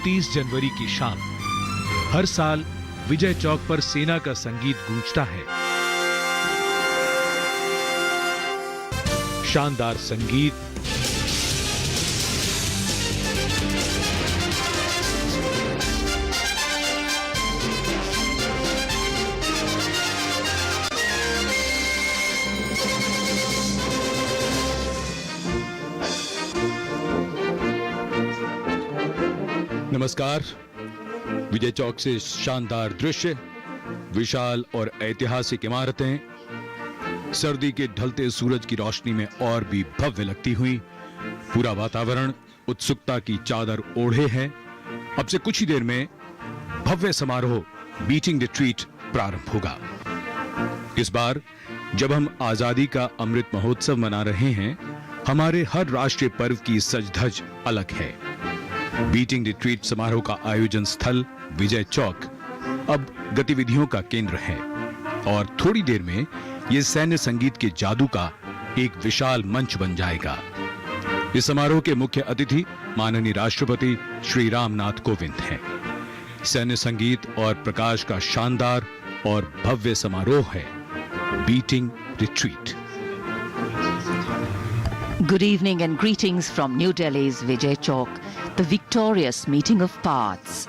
29 जनवरी की शाम हर साल विजय चौक पर सेना का संगीत गूंजता है। शानदार संगीत, नमस्कार। विजय चौक से शानदार दृश्य, विशाल और ऐतिहासिक इमारतें, सर्दी के ढलते सूरज की रोशनी में और भी भव्य लगती हुई, पूरा वातावरण उत्सुकता की चादर ओढ़े है। अब से कुछ ही देर में भव्य समारोह बीटिंग रिट्रीट प्रारंभ होगा। इस बार जब हम आजादी का अमृत महोत्सव मना रहे हैं, हमारे हर राष्ट्रीय पर्व की सज-धज अलग है। बीटिंग रिट्रीट समारोह का आयोजन स्थल विजय चौक अब गतिविधियों का केंद्र है और थोड़ी देर में यह सैन्य संगीत के जादू का एक विशाल मंच बन जाएगा। इस समारोह के मुख्य अतिथि माननीय राष्ट्रपति श्री रामनाथ कोविंद हैं। सैन्य संगीत और प्रकाश का शानदार और भव्य समारोह है beating retreat. Good evening and greetings from New Delhi's Vijay Chowk, the victorious meeting of parts.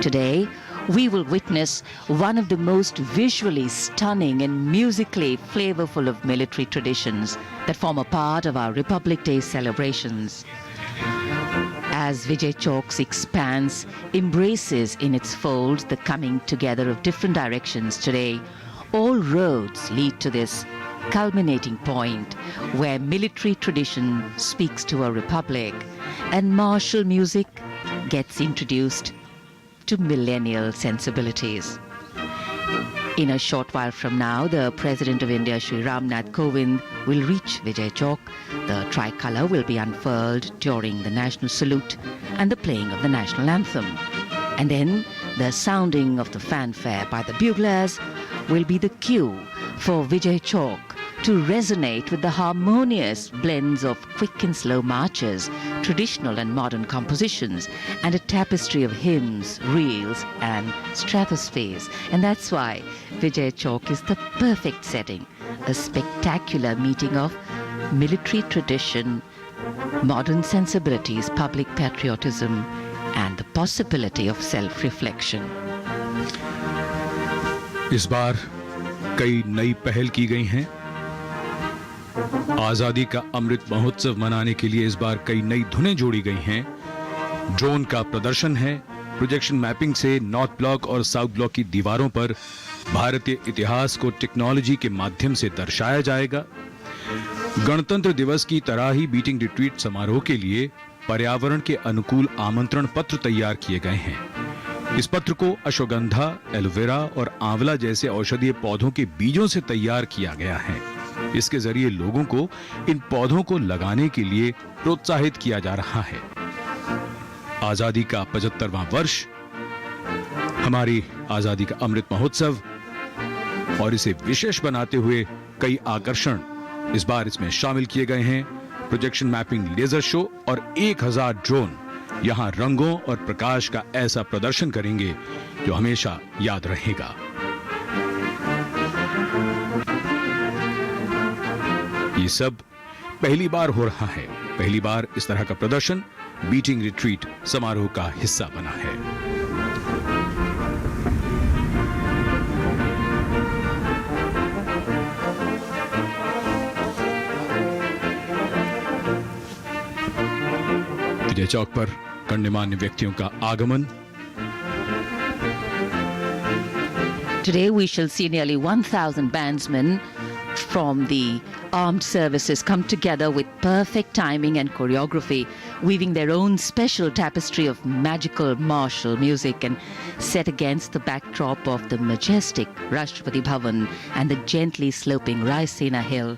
Today, we will witness one of the most visually stunning and musically flavorful of military traditions that form a part of our Republic Day celebrations. As Vijay Chowk expands, embraces in its folds the coming together of different directions today, all roads lead to this culminating point where military tradition speaks to a republic and martial music gets introduced to millennial sensibilities. In a short while from now, the President of India, Shri Ramnath Kovind, will reach Vijay Chowk. The tricolour will be unfurled during the national salute and the playing of the national anthem. And then the sounding of the fanfare by the buglers will be the cue for Vijay Chowk to resonate with the harmonious blends of quick and slow marches, traditional and modern compositions, and a tapestry of hymns, reels, and stratospheres. And that's why Vijay Chowk is the perfect setting, a spectacular meeting of military tradition, modern sensibilities, public patriotism, and the possibility of self-reflection. इस बार कई नई पहल की गई हैं। आजादी का अमृत महोत्सव मनाने के लिए इस बार कई नई धुनें जोड़ी गई हैं। ड्रोन का प्रदर्शन है। प्रोजेक्शन मैपिंग से नॉर्थ ब्लॉक और साउथ ब्लॉक की दीवारों पर भारतीय इतिहास को टेक्नोलॉजी के माध्यम से दर्शाया जाएगा। गणतंत्र दिवस की तरह ही बीटिंग रिट्रीट समारोह के लिए पर्यावरण के अनुकूल आमंत्रण पत्र तैयार किए गए हैं। इस पत्र को अश्वगंधा, एलोवेरा और आंवला जैसे औषधीय पौधों के बीजों से तैयार किया गया है। इसके जरिए लोगों को इन पौधों को लगाने के लिए प्रोत्साहित किया जा रहा है। आजादी का 75वां वर्ष, हमारी आजादी का अमृत महोत्सव और इसे विशेष बनाते हुए कई आकर्षण इस बार इसमें शामिल किए गए हैं। प्रोजेक्शन मैपिंग, लेजर शो और 1000 ड्रोन यहां रंगों और प्रकाश का ऐसा प्रदर्शन करेंगे जो हमेशा याद रहेगा। ये सब पहली बार हो रहा है। पहली बार इस तरह का प्रदर्शन बीटिंग रिट्रीट समारोह का हिस्सा बना है। विजय चौक पर गण्यमान्य व्यक्तियों का आगमन। Today we shall see nearly 1,000 bandsmen from the armed services come together with perfect timing and choreography, weaving their own special tapestry of magical martial music and set against the backdrop of the majestic Rashtrapati Bhavan and the gently sloping Raisena Hill.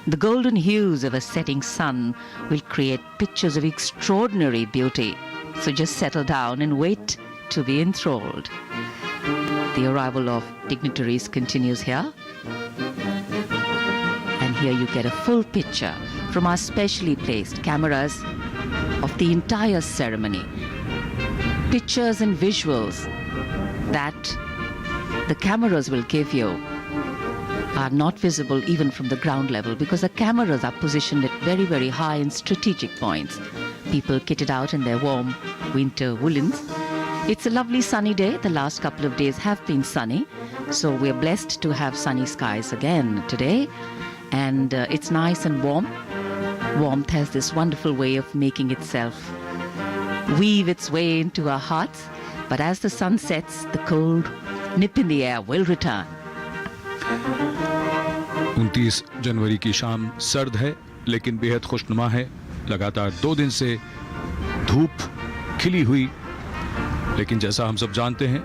The golden hues of a setting sun will create pictures of extraordinary beauty. So just settle down and wait to be enthralled. The arrival of dignitaries continues here. And here you get a full picture from our specially placed cameras of the entire ceremony. pictures and visuals that the cameras will give you are not visible even from the ground level, because the cameras are positioned at very, very high and strategic points. People kitted out in their warm winter woolens. It's a lovely sunny day. The last couple of days have been sunny, so we're blessed to have sunny skies again today. And it's nice and warm. Warmth has this wonderful way of making itself weave its way into our hearts. But as the sun sets, the cold nip in the air will return. 29 जनवरी की शाम सर्द है लेकिन बेहद खुशनुमा है। लगातार 2 दिन से धूप खिली हुई, लेकिन जैसा हम सब जानते हैं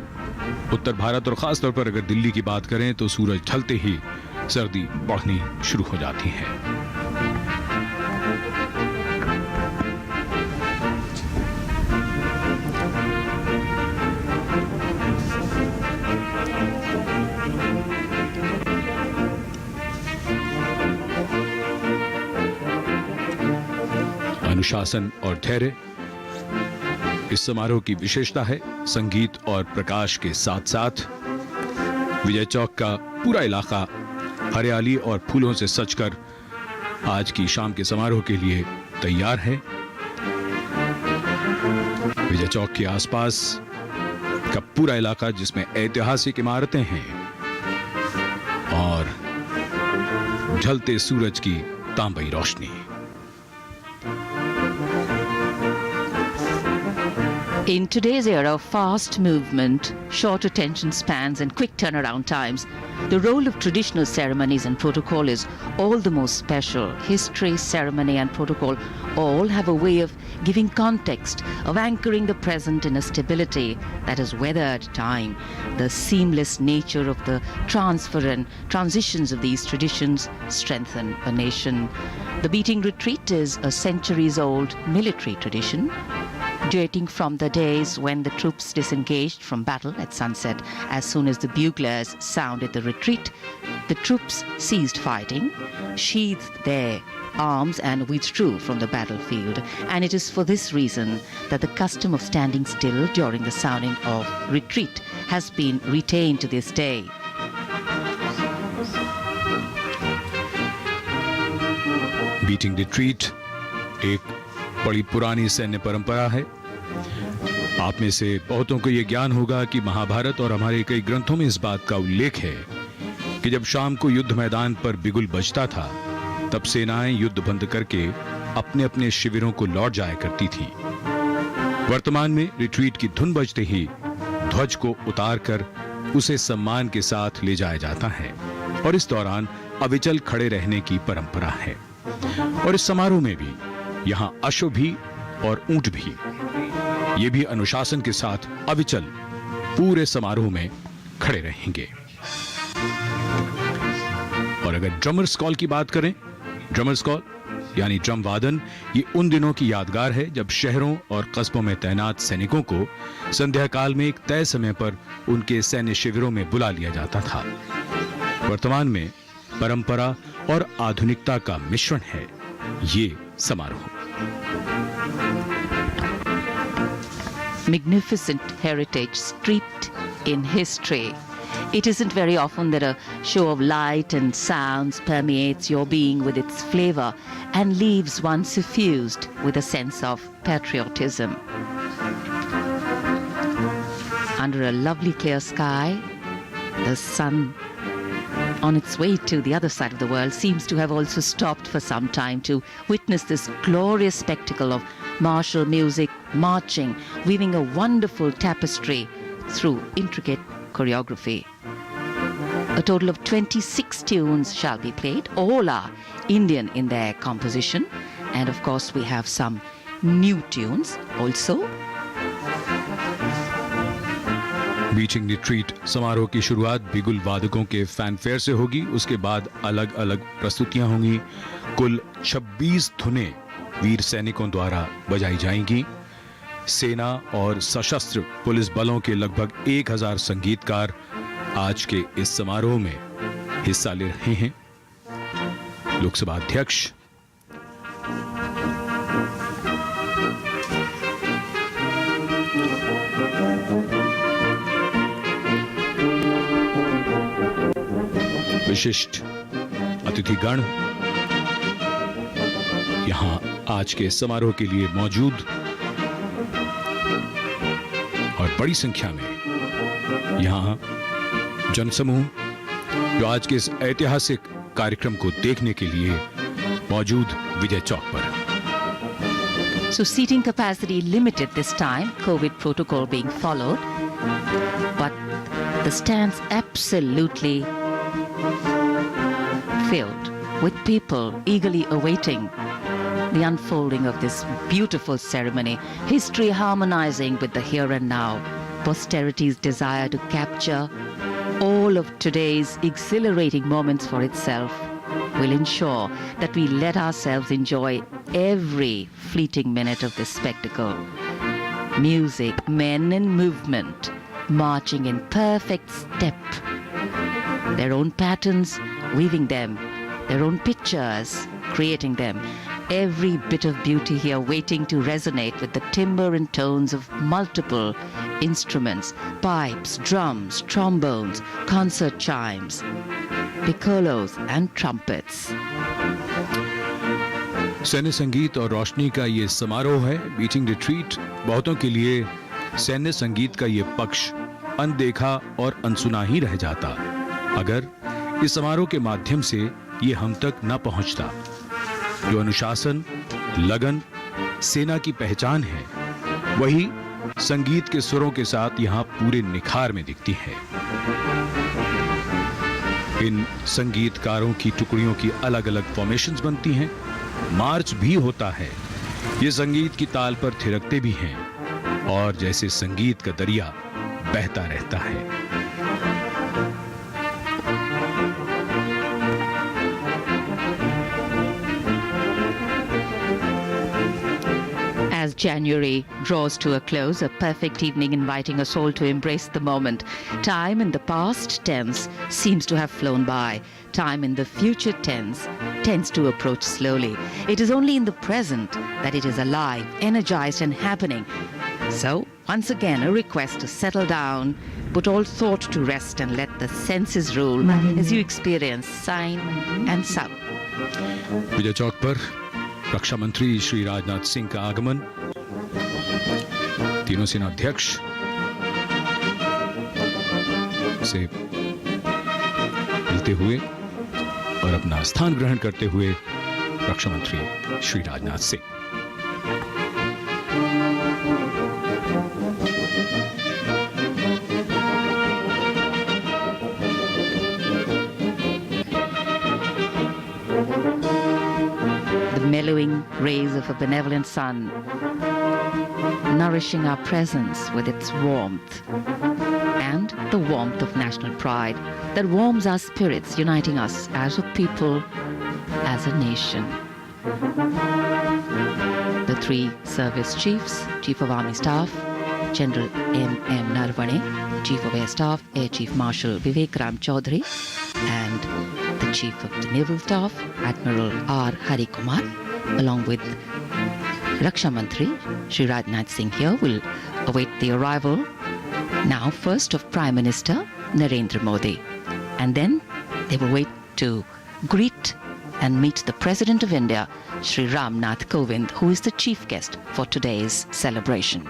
उत्तर भारत और खास तौर पर अगर दिल्ली की बात करें तो सूरज ढलते ही सर्दी बढ़नी शुरू हो जाती है। अनुशासन और धैर्य इस समारोह की विशेषता है। संगीत और प्रकाश के साथ साथ विजय चौक का पूरा इलाका हरियाली और फूलों से सजकर आज की शाम के समारोह के लिए तैयार है। विजय चौक के आसपास का पूरा इलाका जिसमें ऐतिहासिक इमारतें हैं और ढलते सूरज की तांबई रोशनी। In today's era of fast movement, short attention spans and quick turnaround times, the role of traditional ceremonies and protocol is all the more special. History, ceremony and protocol all have a way of giving context, of anchoring the present in a stability that has weathered time. The seamless nature of the transfer and transitions of these traditions strengthen a nation. The beating retreat is a centuries-old military tradition, dating from the days when the troops disengaged from battle at sunset. As soon as the buglers sounded the retreat, the troops ceased fighting, sheathed their arms and withdrew from the battlefield. And it is for this reason that the custom of standing still during the sounding of retreat has been retained to this day. Beating retreat एक बड़ी पुरानी सैन्य परंपरा है। आप में से बहुतों को यह ज्ञान होगा कि महाभारत और हमारे कई ग्रंथों में इस बात का उल्लेख है कि जब शाम को युद्ध मैदान पर बिगुल बजता था तब सेनाएं युद्ध बंद करके अपने अपने शिविरों को लौट जाया करती थीं। वर्तमान में रिट्रीट की धुन बजते ही ध्वज को उतारकर उसे सम्मान के साथ ले जाया जाता है और इस दौरान अविचल खड़े रहने की परंपरा है। और इस समारोह में भी यहां अश्व भी और ऊंट भी, ये भी अनुशासन के साथ अविचल पूरे समारोह में खड़े रहेंगे। और अगर ड्रमर्स कॉल की बात करें, ड्रमर्स कॉल यानी ड्रम वादन, ये उन दिनों की यादगार है जब शहरों और कस्बों में तैनात सैनिकों को संध्या काल में एक तय समय पर उनके सैन्य शिविरों में बुला लिया जाता था। वर्तमान में परंपरा और आधुनिकता का मिश्रण है ये समारोह। Magnificent heritage steeped in history. It isn't very often that a show of light and sounds permeates your being with its flavor and leaves one suffused with a sense of patriotism. Under a lovely clear sky, the sun on its way to the other side of the world seems to have also stopped for some time to witness this glorious spectacle of martial music marching, weaving a wonderful tapestry through intricate choreography. A total of 26 tunes shall be played. All are Indian in their composition. And of course we have some new tunes also. Bitching retreat समारोह की शुरुआत बिगुल वादकों के fanfare से होगी। उसके बाद अलग अलग प्रस्तुतियां होंगी। कुल 26 धुनें वीर सैनिकों द्वारा बजाई जाएंगी। सेना और सशस्त्र पुलिस बलों के लगभग 1000 संगीतकार आज के इस समारोह में हिस्सा ले रहे हैं। लोकसभा अध्यक्ष विशिष्ट अतिथिगण यहां आज के समारोह के लिए मौजूद और बड़ी संख्या में यहां जनसमूह जो आज के इस ऐतिहासिक कार्यक्रम को देखने के लिए मौजूद विजय चौक पर। So seating capacity limited this time, COVID protocol being followed, but the stands absolutely filled with people eagerly awaiting the unfolding of this beautiful ceremony, history harmonizing with the here and now, posterity's desire to capture all of today's exhilarating moments for itself will ensure that we let ourselves enjoy every fleeting minute of this spectacle. Music, men in movement, marching in perfect step, their own patterns, weaving them, their own pictures, creating them. Every bit of beauty here waiting to resonate with the timbre and tones of multiple instruments, pipes, drums, trombones, concert chimes, piccolos and trumpets. सैन्य संगीत और रोशनी का ये समारोह है। Beating retreat बहुतों के लिए सैन्य संगीत का ये पक्ष अनदेखा और अनसुना ही रह जाता अगर इस समारोह के माध्यम से ये हम तक न पहुंचता। जो अनुशासन, लगन सेना की पहचान है, वही संगीत के सुरों के साथ यहाँ पूरे निखार में दिखती है। इन संगीतकारों की टुकड़ियों की अलग अलग फॉर्मेशंस बनती हैं, मार्च भी होता है, ये संगीत की ताल पर थिरकते भी हैं और जैसे संगीत का दरिया बहता रहता है। As January draws to a close, a perfect evening inviting us all to embrace the moment. Time in the past tense seems to have flown by. Time in the future tense tends to approach slowly. It is only in the present that it is alive, energized and happening. So, once again, a request to settle down, put all thought to rest and let the senses rule as you experience sign and sound. Vijay Chowk पर रक्षा मंत्री श्री राजनाथ सिंह का आगमन, तीनों सेनाध्यक्ष से मिलते हुए और अपना स्थान ग्रहण करते हुए रक्षा मंत्री Shri Rajnath Singh. Mellowing rays of a benevolent sun, nourishing our presence with its warmth, and the warmth of national pride that warms our spirits, uniting us as a people, as a nation. The three service chiefs, Chief of Army Staff, General M.M. Narvane, Chief of Air Staff, Air Chief Marshal Vivek Ram Chaudhary, and the Chief of the Naval Staff, Admiral R. Hari Kumar, along with Raksha Mantri, Shri Rajnath Singh here, will await the arrival now first of Prime Minister Narendra Modi. And then they will wait to greet and meet the President of India, Shri Ram Nath Kovind, who is the chief guest for today's celebration.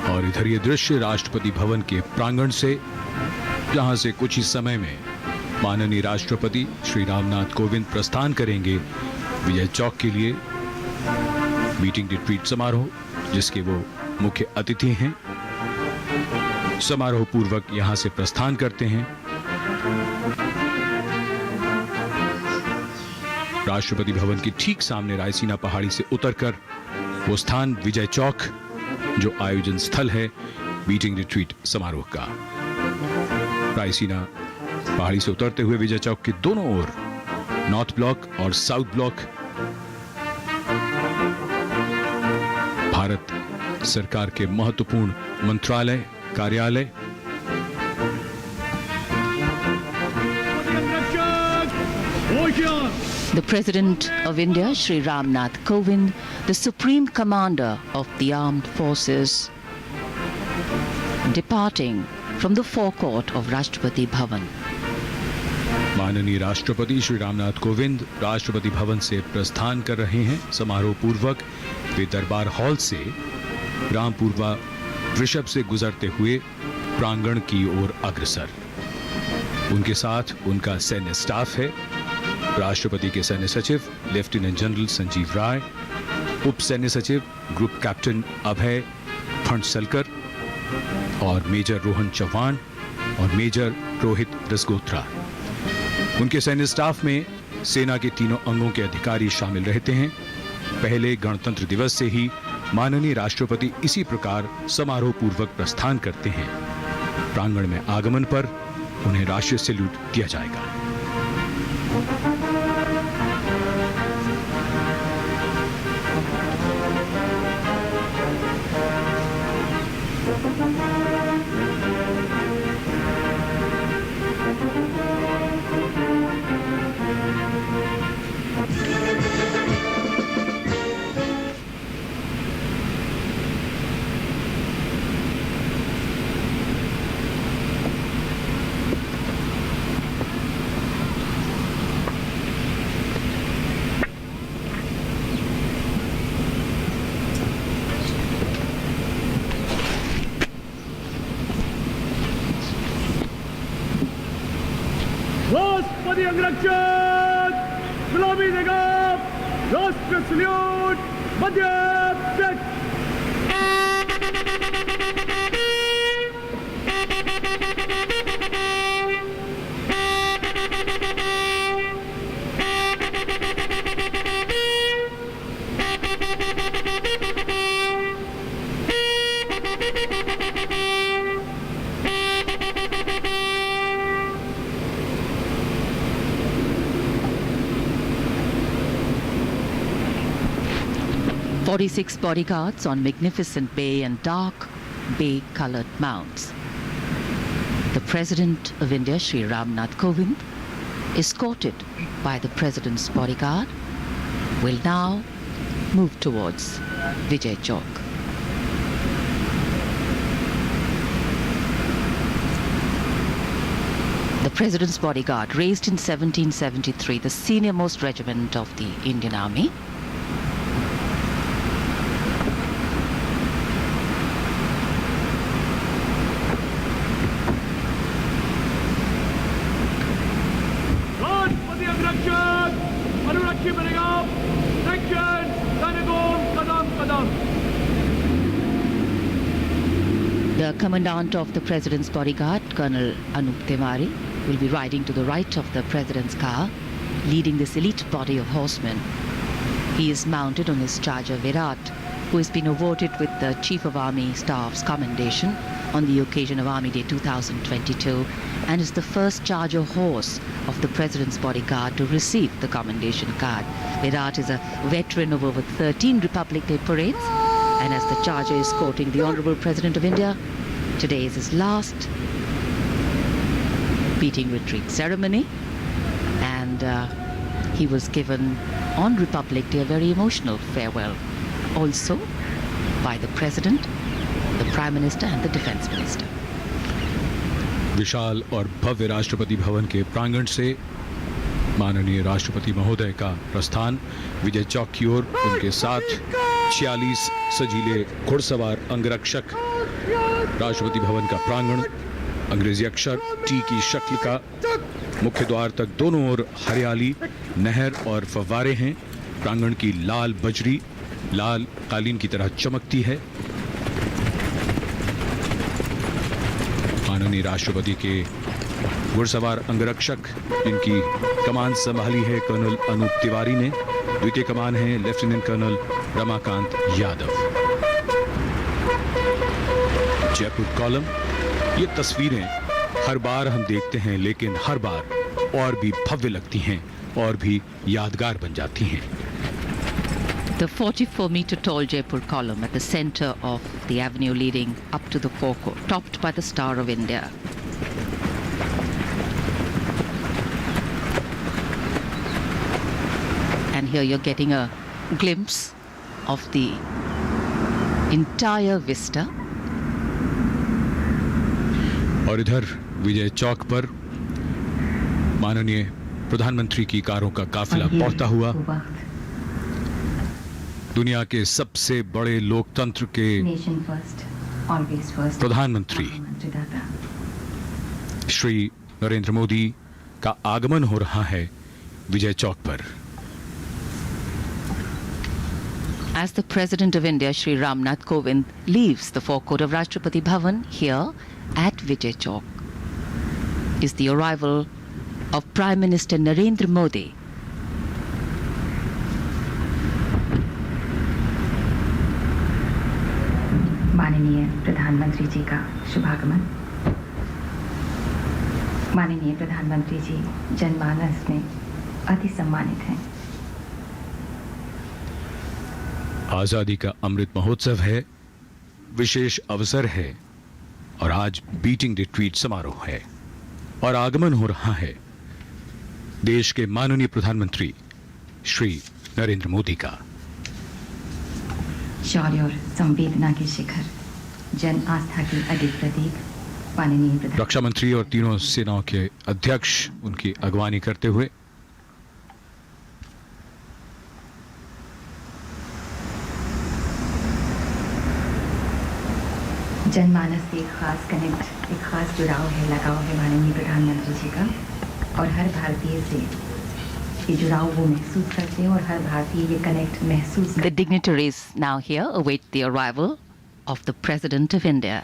और इधर ये दृश्य राष्ट्रपति भवन के प्रांगण से, जहां से कुछ ही समय में माननीय राष्ट्रपति श्री रामनाथ कोविंद प्रस्थान करेंगे विजय चौक के लिए मीटिंग रिट्रीट समारोह, जिसके वो मुख्य अतिथि हैं। समारोह पूर्वक यहां से प्रस्थान करते हैं। राष्ट्रपति भवन के ठीक सामने रायसीना पहाड़ी से उतरकर वो स्थान विजय चौक, जो आयोजन स्थल है मीटिंग रिट्रीट समारोह का। रायसीना पहाड़ी से उतरते हुए विजय चौक के दोनों ओर नॉर्थ ब्लॉक और साउथ ब्लॉक भारत सरकार के महत्वपूर्ण मंत्रालय, कार्यालय, The President of India, Shri Ram Nath Kovind, the Supreme Commander of the Armed Forces, departing from the forecourt of Rashtrapati Bhavan. माननीय राष्ट्रपति श्री रामनाथ कोविंद राष्ट्रपति भवन से प्रस्थान कर रहे हैं। समारोह पूर्वक वे दरबार हॉल से रामपुरवा वृषभ से गुजरते हुए प्रांगण की ओर अग्रसर। उनके साथ उनका सैन्य स्टाफ है। राष्ट्रपति के सैन्य सचिव लेफ्टिनेंट जनरल संजीव राय, उप सैन्य सचिव ग्रुप कैप्टन अभय फणसलकर और मेजर रोहन चौहान और मेजर रोहित रसगोत्रा। उनके सैन्य स्टाफ में सेना के तीनों अंगों के अधिकारी शामिल रहते हैं। पहले गणतंत्र दिवस से ही माननीय राष्ट्रपति इसी प्रकार समारोह पूर्वक प्रस्थान करते हैं। प्रांगण में आगमन पर उन्हें राष्ट्रीय सैल्यूट दिया जाएगा। राष्ट्रपति अंगरक्षक गुलामी देगा राष्ट्र salute Madhya Pradesh. "46 bodyguards on magnificent bay and dark bay-colored mounts. The President of India, Shri Ramnath Kovind, escorted by the President's bodyguard, will now move towards Vijay Chowk. The President's bodyguard, raised in 1773, the senior most regiment of the Indian Army, राष्ट्रपति अंगरक्षक अनुरक्षी बनेगा section सैनिकों कदम कदम। The commandant of the President's bodyguard, Colonel Anup Tiwari, will be riding to the right of the President's car, leading this elite body of horsemen. He is mounted on his charger Virat, who has been awarded with the Chief of Army Staff's commendation on the occasion of Army Day 2022, and is the first charger horse of the President's bodyguard to receive the commendation card. Virat is a veteran of over 13 Republic Day parades, and as the charger is escorting the Honorable President of India, today is his last beating retreat ceremony, and he was given on Republic Day a very emotional farewell, also by the President, the Prime Minister and the Defence Minister. विशाल और भव्य राष्ट्रपति भवन के प्रांगण से माननीय राष्ट्रपति महोदय का प्रस्थान विजय चौक की ओर। उनके साथ 46 सजीले घुड़सवार अंगरक्षक। राष्ट्रपति भवन का प्रांगण अंग्रेजी अक्षर टी की शक्ल का। मुख्य द्वार तक दोनों ओर हरियाली, नहर और फव्वारे हैं। प्रांगण की लाल बजरी लाल कालीन की तरह चमकती है। माननीय राष्ट्रपति के घुड़सवार अंगरक्षक जिनकी कमान संभाली है कर्नल अनूप तिवारी ने, द्वितीय कमान है lieutenant colonel Ramakant Yadav. Jaipur column, ये तस्वीरें हर बार हम देखते हैं, लेकिन हर बार और भी भव्य लगती हैं और भी यादगार बन जाती हैं। The 44-meter tall Jaipur column at the center of the avenue leading up to the forecourt, topped by the Star of India. And here you're getting a glimpse of the entire vista. और इधर विजय चौक पर माननीय प्रधानमंत्री की कारों का काफिला पहुंचता हुआ दुनिया के सबसे बड़े लोकतंत्र के प्रधानमंत्री श्री नरेंद्र मोदी का आगमन हो रहा है विजय चौक पर। As the President of India, Shri Ramnath Kovind, leaves the forecourt of Rashtrapati Bhavan here at Vijay Chowk, is the arrival of Prime Minister Narendra Modi. माननीय प्रधानमंत्री जी का शुभागमन। माननीय प्रधानमंत्री जी जनमानस में अति सम्मानित हैं। आजादी का अमृत महोत्सव है, विशेष अवसर है और आज बीटिंग रिट्रीट समारोह है और आगमन हो रहा है देश के माननीय प्रधानमंत्री श्री नरेंद्र मोदी का। शौर्य और संवेदना के शिखर, जन आस्था के अडिग प्रतीक माननीय प्रधानमंत्री। रक्षा मंत्री और तीनों सेनाओं के अध्यक्ष उनकी अगवानी करते हुए जनमानस से एक खास कनेक्ट, एक खास जुड़ाव है, लगाव है माननीय प्रधानमंत्री जी का, और हर भारतीय से ये जुड़ाव वो महसूस करते हैं और हर भारतीय ये कनेक्ट महसूस The dignitaries now here await the arrival of the President of India.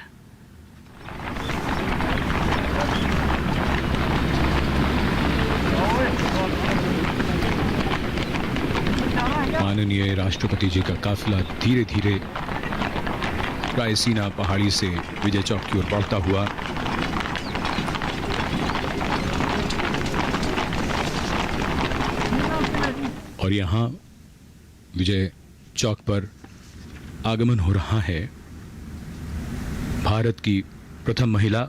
माननीय राष्ट्रपति जी का काफिला धीरे धीरे रायसीना पहाड़ी से विजय चौक की ओर बढ़ता हुआ और यहां विजय चौक पर आगमन हो रहा है भारत की प्रथम महिला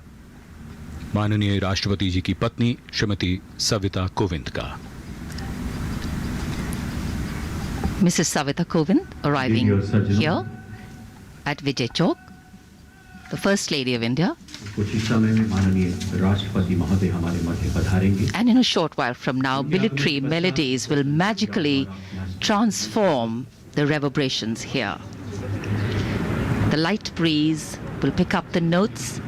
माननीय राष्ट्रपति जी की पत्नी श्रीमती सविता कोविंद का। Mrs. Savita Kovind arriving here at Vijay Chowk, the First Lady of India. कुछ ही समय में माननीय राष्ट्रपति महोदय हमारे मध्य पधारेंगे। And in a short while from now, military melodies will magically transform the reverberations here. The light breeze will pick up the notes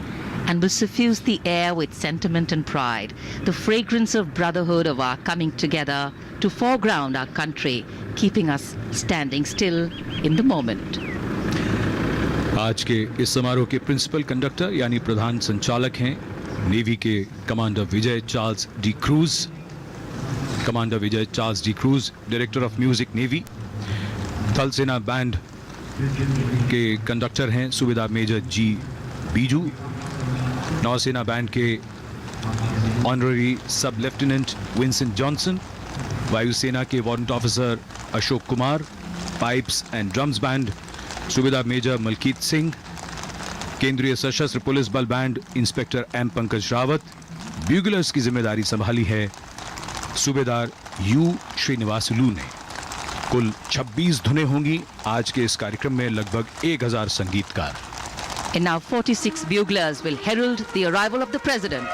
and will suffuse the air with sentiment and pride. The fragrance of brotherhood of our coming together to foreground our country, keeping us standing still in the moment. आज के इस समारोह के principal conductor यानी प्रधान संचालक हैं navy के commander Vijay Charles de cruise. Commander Vijay Charles de cruise director of music navy. थल सेना बैंड के कंडक्टर हैं सूबेदार मेजर जी बीजू। नौसेना बैंड के ऑनररी सब लेफ्टिनेंट विंसेंट जॉनसन। वायुसेना के warrant officer Ashok Kumar. Pipes and drums band सूबेदार मेजर मलकीत सिंह। केंद्रीय सशस्त्र पुलिस बल band inspector M Pankaj Rawat. Buglers की जिम्मेदारी संभाली है सूबेदार यू श्रीनिवासुलू ने। कुल 26 धुनें होंगी आज के इस कार्यक्रम में, लगभग 1000 संगीतकार। And now 46 buglers will herald the arrival of the President.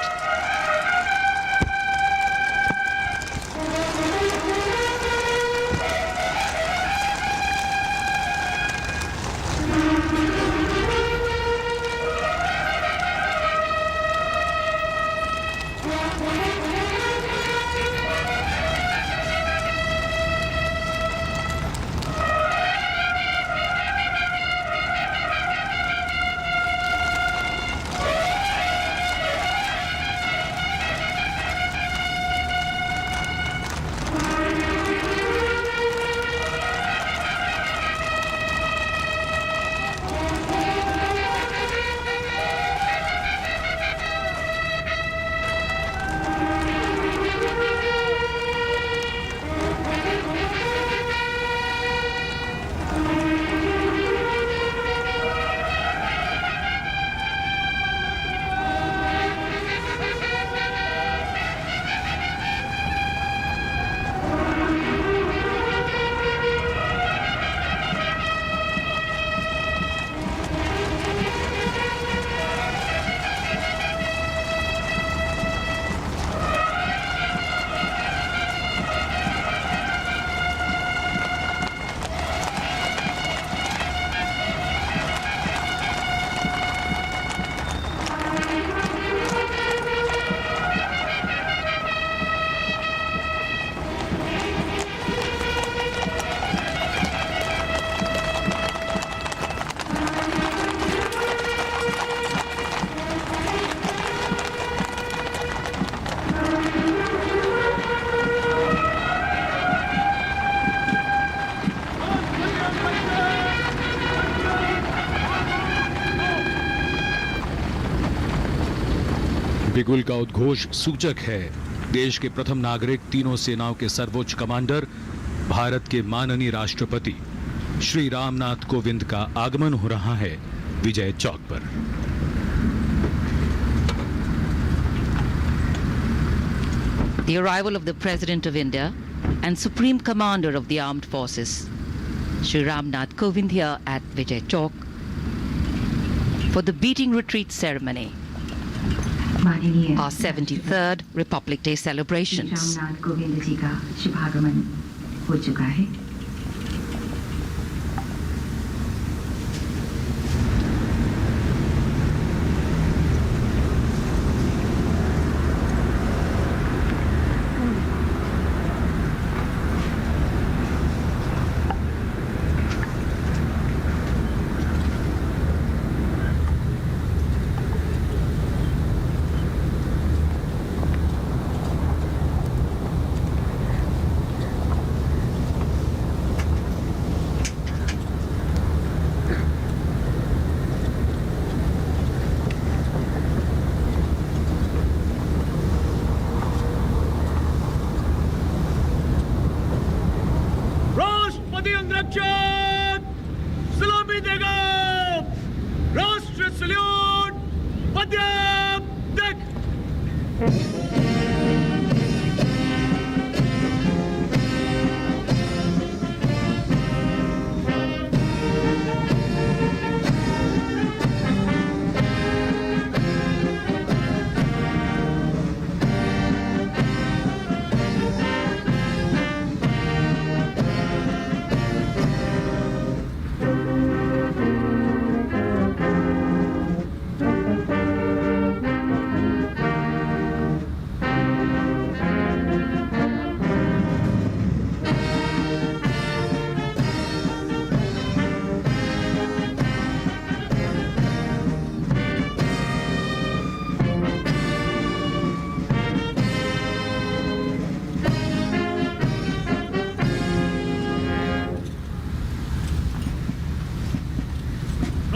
बिगुल का उद्घोष सूचक है देश के प्रथम नागरिक, तीनों सेनाओं के सर्वोच्च कमांडर, भारत के माननीय राष्ट्रपति श्री रामनाथ कोविंद का आगमन हो रहा है विजय चौक पर। The arrival of the President of India and Supreme Commander of the Armed Forces, Shri Ramnath Kovind, here at Vijay Chowk for the beating retreat ceremony, माननीय our 73rd Republic Day celebrations. Ramnath Kovind ji का शुभागमन हो चुका है। राष्ट्रपति अंगरक्षक सलामी देगा। राष्ट्र सल्यूट मध्यम देख।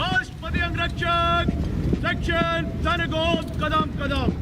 राष्ट्रपति अंगरक्षक सेक्शन तनगोम कदम कदम।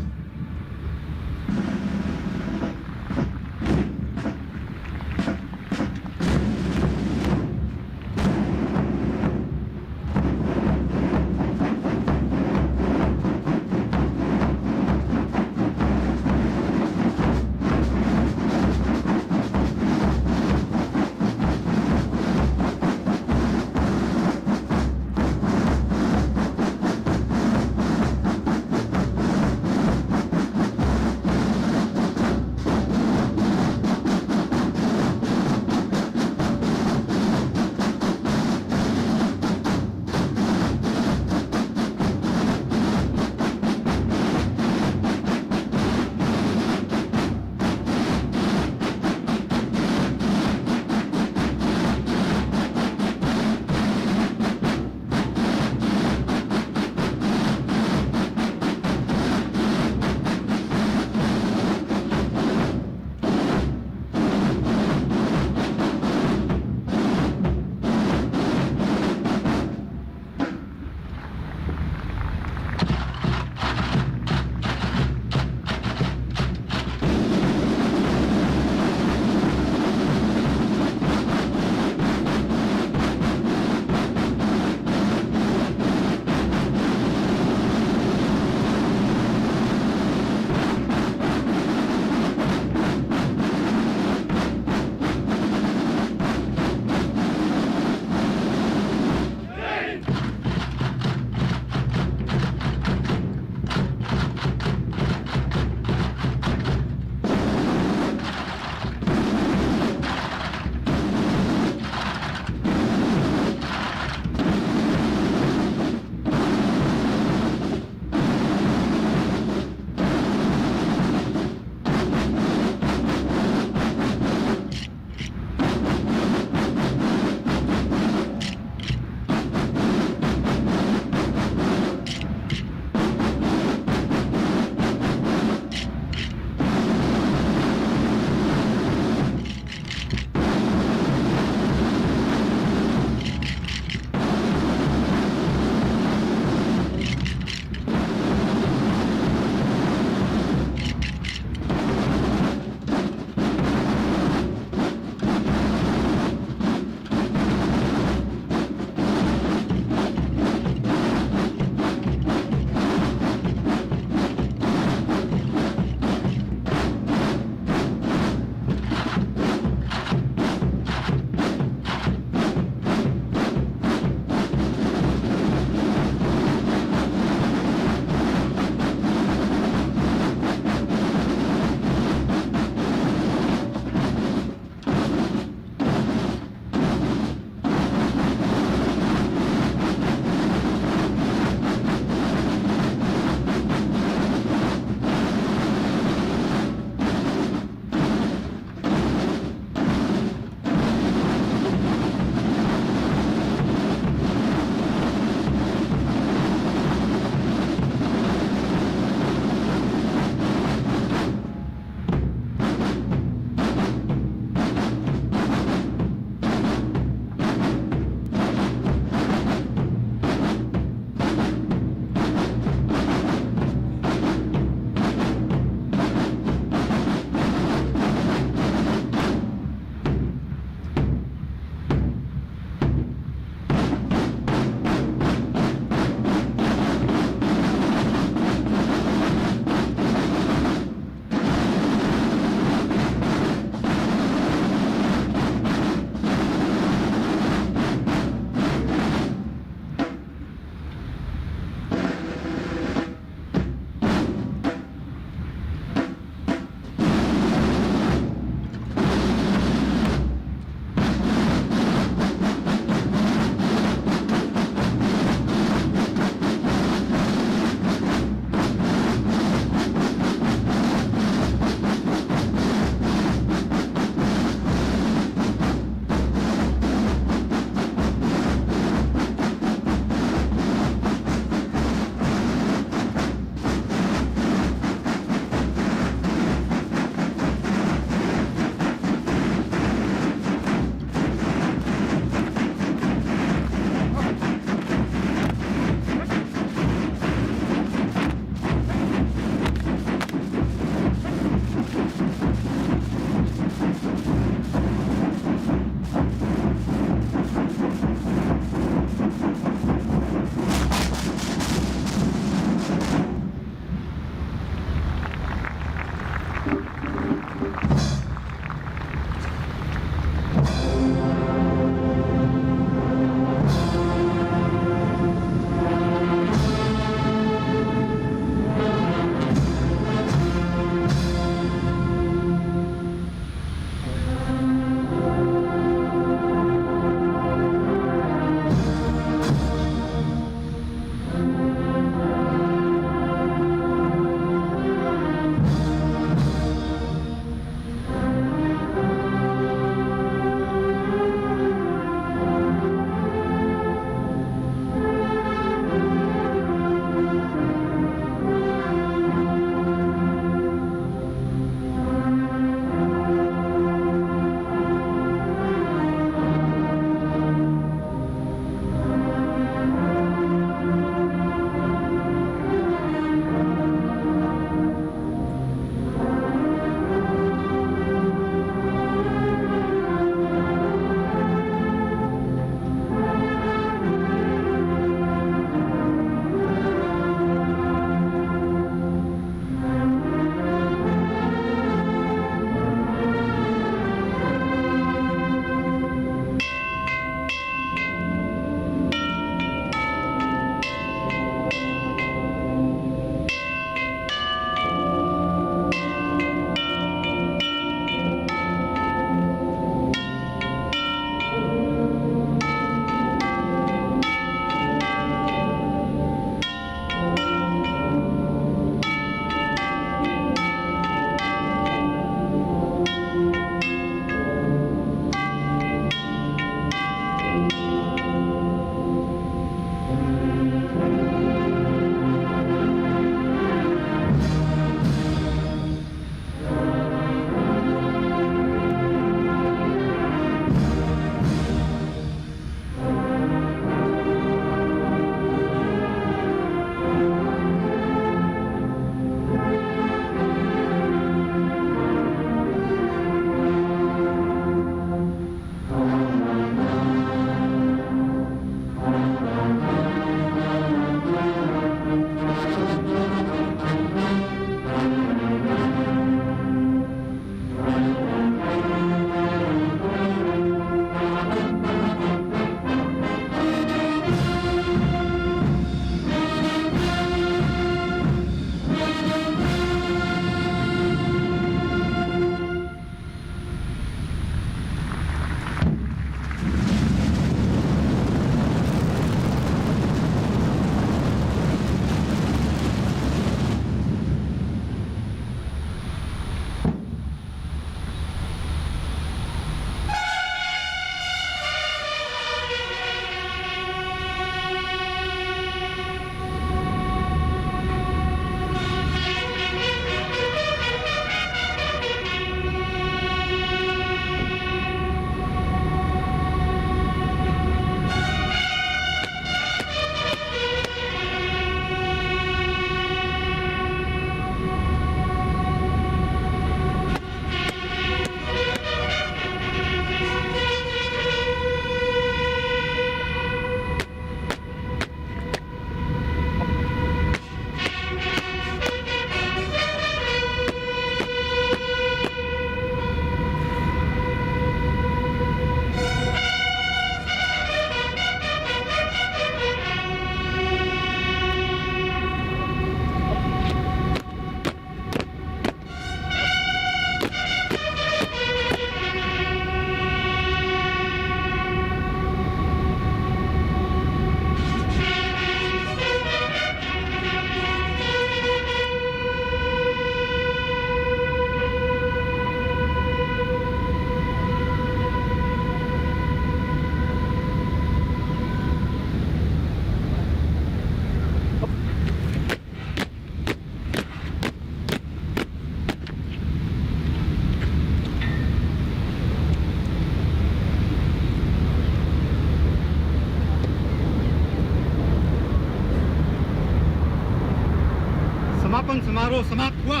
समापन समारोह समाप्त हुआ।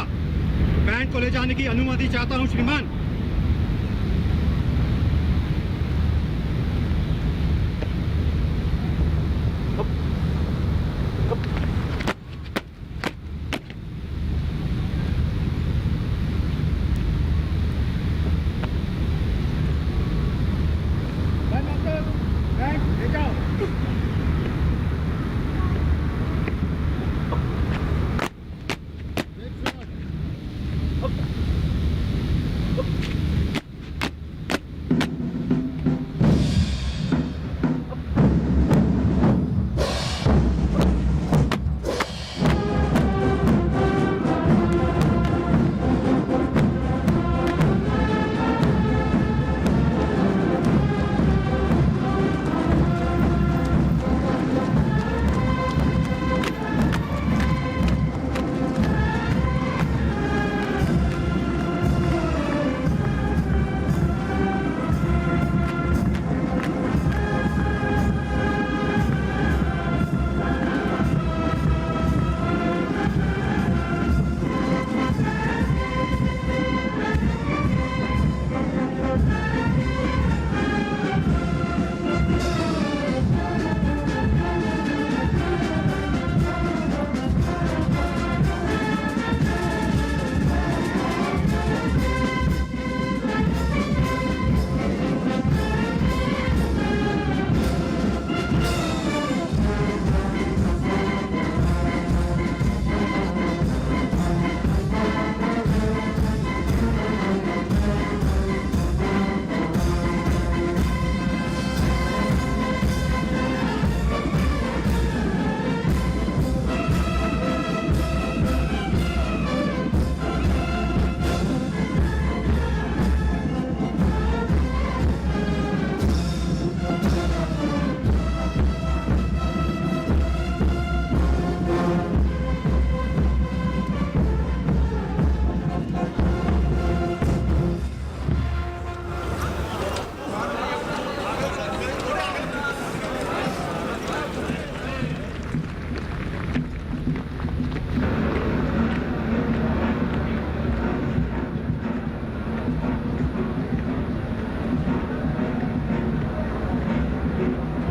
बैंड को ले जाने की अनुमति चाहता हूं श्रीमान। बैंड ले जाओ।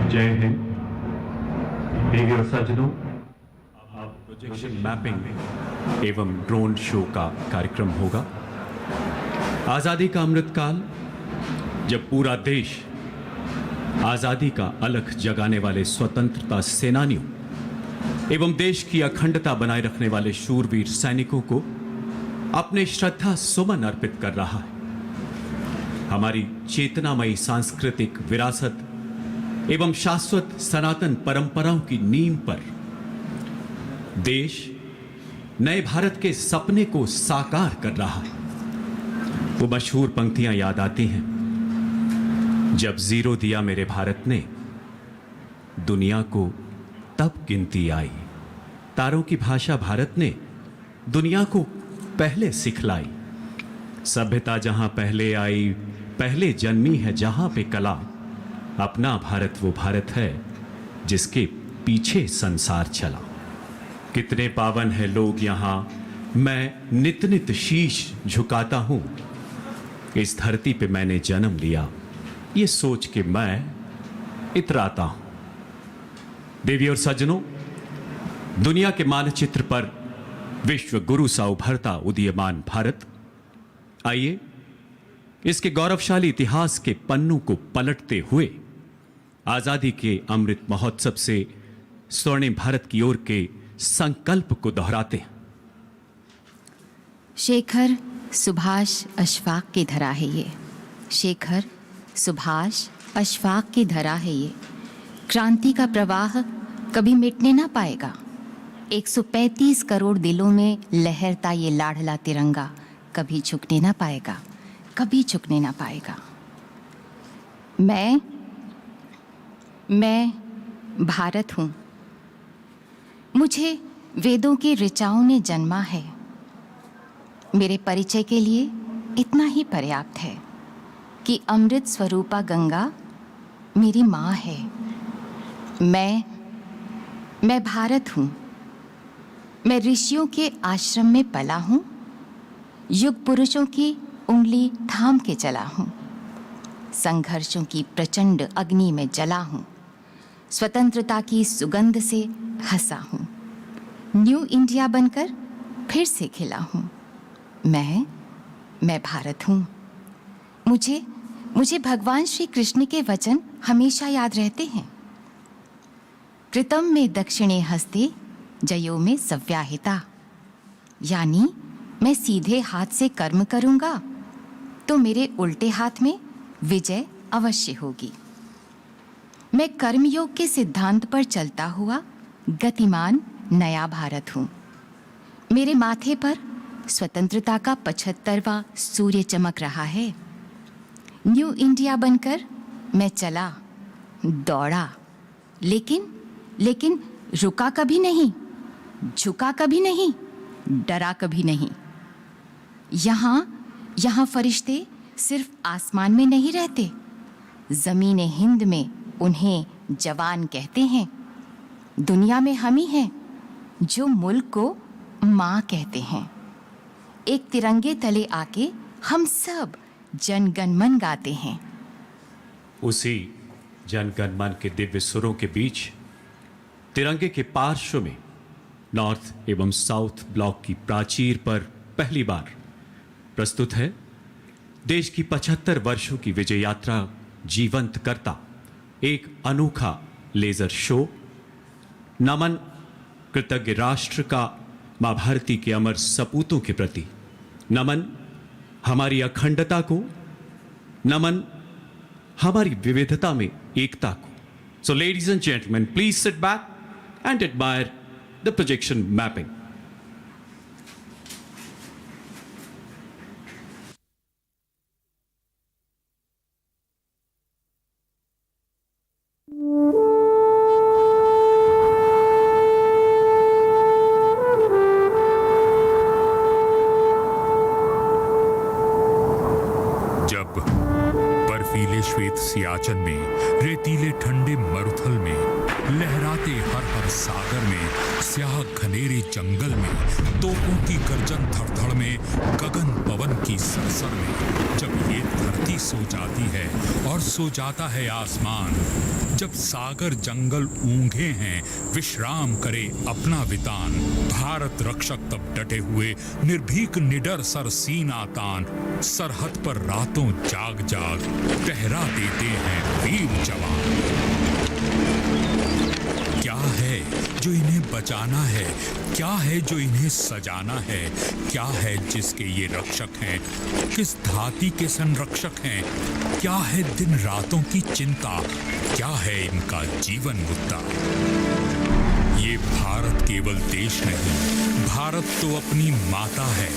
जय हिंद। देवी और सज्जनों, अब प्रोजेक्शन मैपिंग एवं ड्रोन शो का कार्यक्रम होगा। आजादी का अमृतकाल, जब पूरा देश आजादी का अलख जगाने वाले स्वतंत्रता सेनानियों एवं देश की अखंडता बनाए रखने वाले शूरवीर सैनिकों को अपने श्रद्धा सुमन अर्पित कर रहा है। हमारी चेतनामयी सांस्कृतिक विरासत एवं शाश्वत सनातन परंपराओं की नींव पर देश नए भारत के सपने को साकार कर रहा है। वो मशहूर पंक्तियां याद आती हैं, जब जीरो दिया मेरे भारत ने, दुनिया को तब गिनती आई। तारों की भाषा भारत ने दुनिया को पहले सिखलाई। सभ्यता जहां पहले आई, पहले जन्मी है जहां पे कला। अपना भारत वो भारत है जिसके पीछे संसार चला। कितने पावन है लोग यहाँ, मैं नित नित शीश झुकाता हूं। इस धरती पे मैंने जन्म लिया, ये सोच के मैं इतराता हूं। देवी और सज्जनों, दुनिया के मानचित्र पर विश्व गुरु सा उभरता उदीयमान भारत, आइए इसके गौरवशाली इतिहास के पन्नों को पलटते हुए आजादी के अमृत महोत्सव से स्वर्णिम भारत की ओर के संकल्प को दोहराते हैं। शेखर सुभाष अशफाक की धरा है ये, शेखर सुभाष अशफाक की धरा है ये। क्रांति का प्रवाह कभी मिटने ना पाएगा। 135 करोड़ दिलों में लहरता ये लाडला तिरंगा कभी झुकने ना पाएगा, कभी झुकने ना पाएगा। मैं भारत हूँ। मुझे वेदों की ऋचाओं ने जन्मा है। मेरे परिचय के लिए इतना ही पर्याप्त है कि अमृत स्वरूपा गंगा मेरी माँ है। मैं भारत हूँ। मैं ऋषियों के आश्रम में पला हूँ, युग पुरुषों की उंगली थाम के चला हूँ, संघर्षों की प्रचंड अग्नि में जला हूँ, स्वतंत्रता की सुगंध से हंसा हूँ, न्यू इंडिया बनकर फिर से खिला हूँ। मैं भारत हूँ। मुझे भगवान श्री कृष्ण के वचन हमेशा याद रहते हैं। कृतम में दक्षिणे हस्ते जयो में सव्याहिता, यानी मैं सीधे हाथ से कर्म करूंगा तो मेरे उल्टे हाथ में विजय अवश्य होगी। मैं कर्मयोग के सिद्धांत पर चलता हुआ गतिमान नया भारत हूँ। मेरे माथे पर स्वतंत्रता का 75वां सूर्य चमक रहा है। न्यू इंडिया बनकर मैं चला, दौड़ा, लेकिन रुका कभी नहीं, झुका कभी नहीं, डरा कभी नहीं। यहाँ फरिश्ते सिर्फ आसमान में नहीं रहते, ज़मीन हिंद में उन्हें जवान कहते हैं। दुनिया में हम ही हैं जो मुल्क को माँ कहते हैं। एक तिरंगे तले आके हम सब जन गण मन गाते हैं। उसी जन गण मन के दिव्य सुरों के बीच तिरंगे के पार्श्व में नॉर्थ एवं साउथ ब्लॉक की प्राचीर पर पहली बार प्रस्तुत है देश की 75 वर्षों की विजय यात्रा जीवंत करता एक अनोखा लेजर शो। नमन कृतज्ञ राष्ट्र का मां भारती के अमर सपूतों के प्रति, नमन हमारी अखंडता को, नमन हमारी विविधता में एकता को। So ladies and gentleman, please sit back and admire the projection mapping. जब बर्फीले श्वेत सियाचन में, रेतीले ठंडे मरुथल में, लहराते हर सागर में, स्याह घनेरे जंगल में, तोपों की गर्जन धड़धड़ में, गगन पवन की सरसर में, जब ये धरती सो जाती है और सो जाता है आसमान, जब सागर जंगल ऊंघे हैं, विश्राम करे अपना वितान, भारत रक्षक तब डटे हुए निर्भीक निडर सर सीना तान, सरहद पर रातों जाग जाग पहरा देते हैं वीर जवान। क्या है जो इन्हें बचाना है, क्या है जो इन्हें सजाना है, क्या है जिसके ये रक्षक हैं, किस धाती के संरक्षक हैं, क्या है दिन रातों की चिंता, क्या है इनका जीवन मुद्दा। ये भारत केवल देश नहीं, भारत तो अपनी माता है।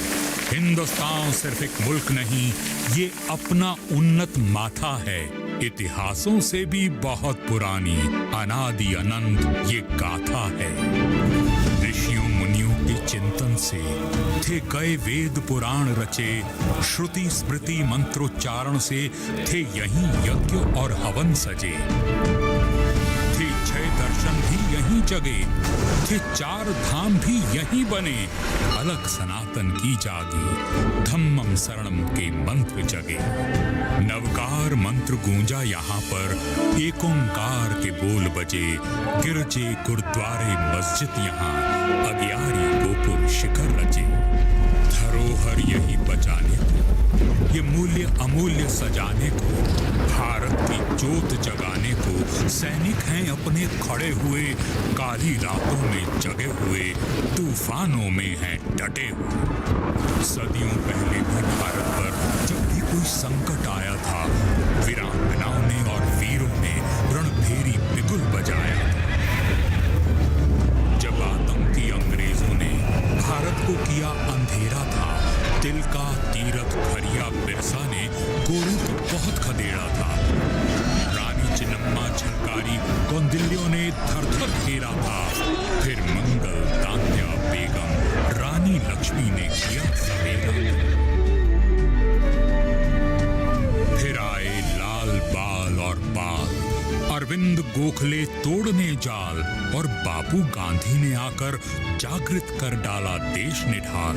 हिंदुस्तान सिर्फ एक मुल्क नहीं, ये अपना उन्नत माथा है। इतिहासों से भी बहुत पुरानी, अनादि अनंत ये गाथा है। ऋषियों मुनियों के चिंतन से थे गए वेद पुराण रचे, श्रुति स्मृति मंत्रोच्चारण से थे यहीं यज्ञ और हवन सजे, थे 6 दर्शन भी यहीं जगे, थे 4 धाम भी यहीं बने, अलग सनातन की जागी, धम्मम शरणम के मंत्र जगे। नवकार मंत्र गूंजा यहाँ पर, एक ओंकार के बोल बजे, गिरजे गुरुद्वारे मस्जिद यहाँ, अगियारी गोपुर शिखर रचे। धरोहर यही बचाने को, ये मूल्य अमूल्य सजाने को, भारत की जोत जगाने को, सैनिक हैं अपने खड़े हुए, काली रातों में जगे हुए, तूफानों में हैं डटे हुए। सदियों पहले भी भारत पर जब भी कोई संकट आया था, वीरांगनाओं ने और वीरों ने रणभेरी बिगुल बजाया था। जब आतंकी अंग्रेजों ने भारत को किया अंधेरा था, तिलका तीरथ खरिया बिरसा ने गोरों को बहुत खदेड़ा था। रानी चिन्नम्मा झलकारी कौंडिल्यों ने थर-थर घेरा था। फिर मंगल तात्या बेगम रानी लक्ष्मी ने किया सवेरा। फिर आए लाल बाल और बाल, और अरविंद गोखले तोड़ने जाल और बापू गांधी ने आकर जागृत कर डाला देश निढाल।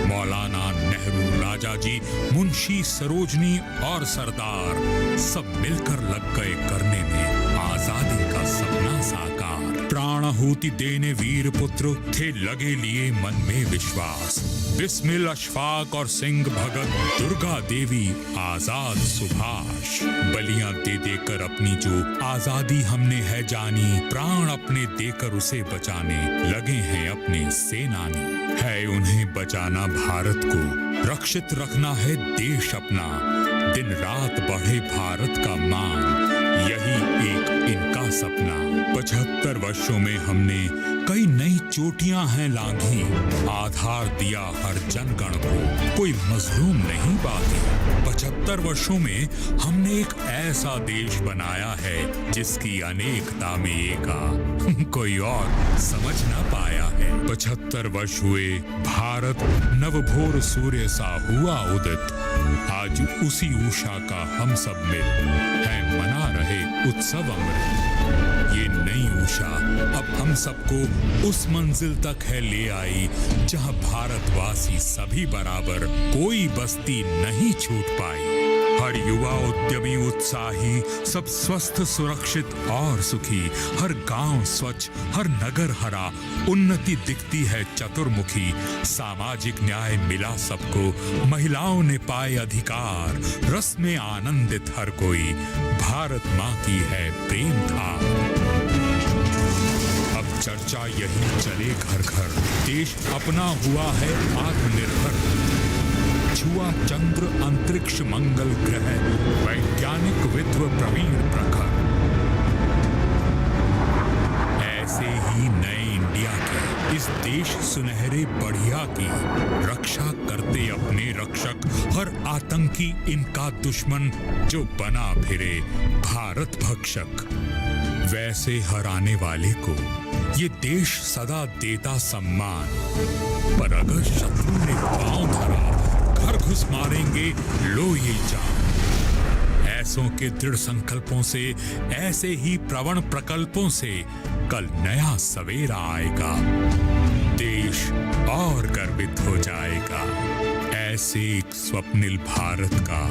मौलाना नेहरू, राजाजी, मुंशी सरोजनी और सरदार सब मिलकर लग गए करने में आजादी का सपना साकार। प्राणाहुति देने वीर पुत्र थे लगे लिए मन में विश्वास। बिस्मिल, अशफाक और सिंह भगत, दुर्गा देवी, आजाद सुभाष। बलियां दे देकर अपनी जो आजादी हमने है जानी, प्राण अपने देकर उसे बचाने लगे हैं अपने सेनानी। है उन्हें बचाना भारत को, रक्षित रखना है देश अपना। दिन रात बढ़े भारत का मान, यही एक इनका सपना। 75 वर्षों में हमने कई नई चोटियां हैं लांघी। आधार दिया हर जनगण को, कोई मजलूम नहीं बाकी। 75 वर्षों में हमने एक ऐसा देश बनाया है जिसकी अनेकता में एका कोई और समझ ना पाया है। 75 वर्ष हुए भारत नवभोर सूर्य सा हुआ उदित। आज उसी उषा का हम सब मिल है मना रहे उत्सव अमृत। ये नई उषा अब हम सबको उस मंजिल तक है ले आई जहां भारतवासी सभी बराबर, कोई बस्ती नहीं छूट पाई। हर युवा उद्यमी उत्साही, सब स्वस्थ सुरक्षित और सुखी। हर गांव स्वच्छ, हर नगर हरा, उन्नति दिखती है चतुर्मुखी। सामाजिक न्याय मिला सबको, महिलाओं ने पाए अधिकार। रस में आनंदित हर कोई, भारत माँ की है प्रेम धार। अब चर्चा यही चले घर घर, देश अपना हुआ है आत्मनिर्भर। छुआ चंद्र अंतरिक्ष मंगल ग्रह, वैज्ञानिक विद्व प्रवीण प्रखर। ऐसे ही नए इंडिया के, इस देश सुनहरे बढ़िया की रक्षा करते अपने रक्षक। हर आतंकी इनका दुश्मन जो बना फिरे भारत भक्षक। वैसे हर आने वाले को ये देश सदा देता सम्मान। पर अगर शत्रु ने पांव धरा, घर घुस मारेंगे लो ये जान। ऐसों के दृढ़ संकल्पों से, ऐसे ही प्रवण प्रकल्पों से कल नया सवेरा आएगा। देश और गर्वित हो जाएगा। ऐसे एक स्वप्निल भारत का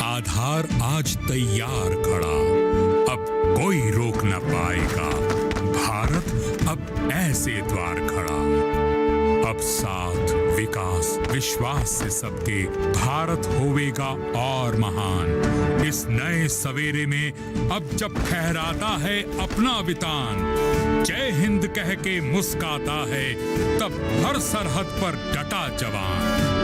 आधार आज तैयार खड़ा, अब कोई रोक न पाएगा। भारत अब ऐसे द्वार खड़ा, अब साथ विकास विश्वास से सबके भारत होवेगा और महान। इस नए सवेरे में अब जब फहराता है अपना वितान, जय हिंद कह के मुस्काता है तब हर सरहद पर डटा जवान।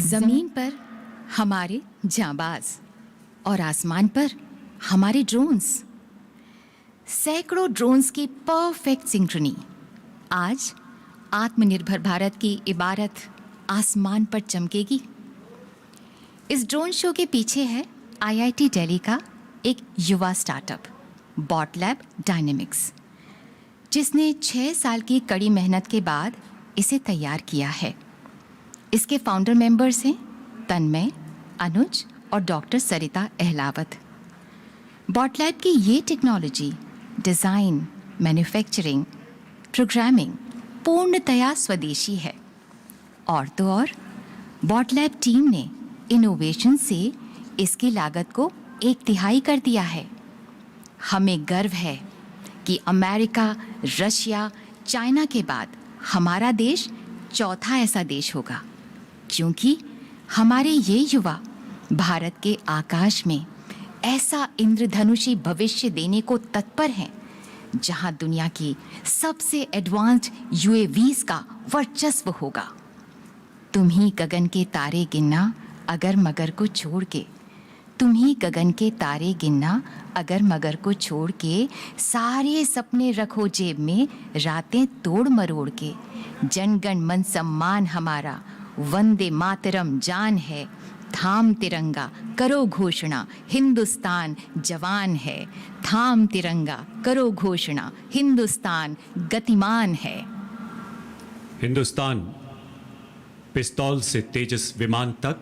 जमीन पर हमारे जांबाज और आसमान पर हमारे ड्रोन्स। सैकड़ों ड्रोन्स की परफेक्ट सिंक्रोनी आज आत्मनिर्भर भारत की इबारत आसमान पर चमकेगी। इस ड्रोन शो के पीछे है IIT दिल्ली का एक युवा स्टार्टअप बॉट लैब डायनेमिक्स, जिसने 6 साल की कड़ी मेहनत के बाद इसे तैयार किया है। इसके फाउंडर मेंबर्स हैं तन्मय, अनुज और डॉक्टर सरिता अहलावत। बॉट लैब की ये टेक्नोलॉजी डिज़ाइन, मैन्युफैक्चरिंग, प्रोग्रामिंग पूर्णतया स्वदेशी है। और तो और बॉट लैब टीम ने इनोवेशन से इसकी लागत को 1/3 कर दिया है। हमें गर्व है कि अमेरिका, रशिया, चाइना के बाद हमारा देश चौथा ऐसा देश होगा, क्योंकि हमारे ये युवा भारत के आकाश में ऐसा इंद्रधनुषी भविष्य देने को तत्पर हैं जहां दुनिया की सबसे एडवांस्ड UAVs का वर्चस्व होगा। तुम ही गगन के तारे गिनना अगर मगर को छोड़ के, तुम ही गगन के तारे गिनना अगर मगर को छोड़ के, सारे सपने रखो जेब में रातें तोड़ मरोड़ के। जनगण मन सम्मान हमारा, वंदे मातरम जान है, थाम तिरंगा करो घोषणा, हिंदुस्तान जवान है। थाम तिरंगा करो घोषणा, हिंदुस्तान गतिमान है। हिंदुस्तान पिस्तौल से तेजस विमान तक,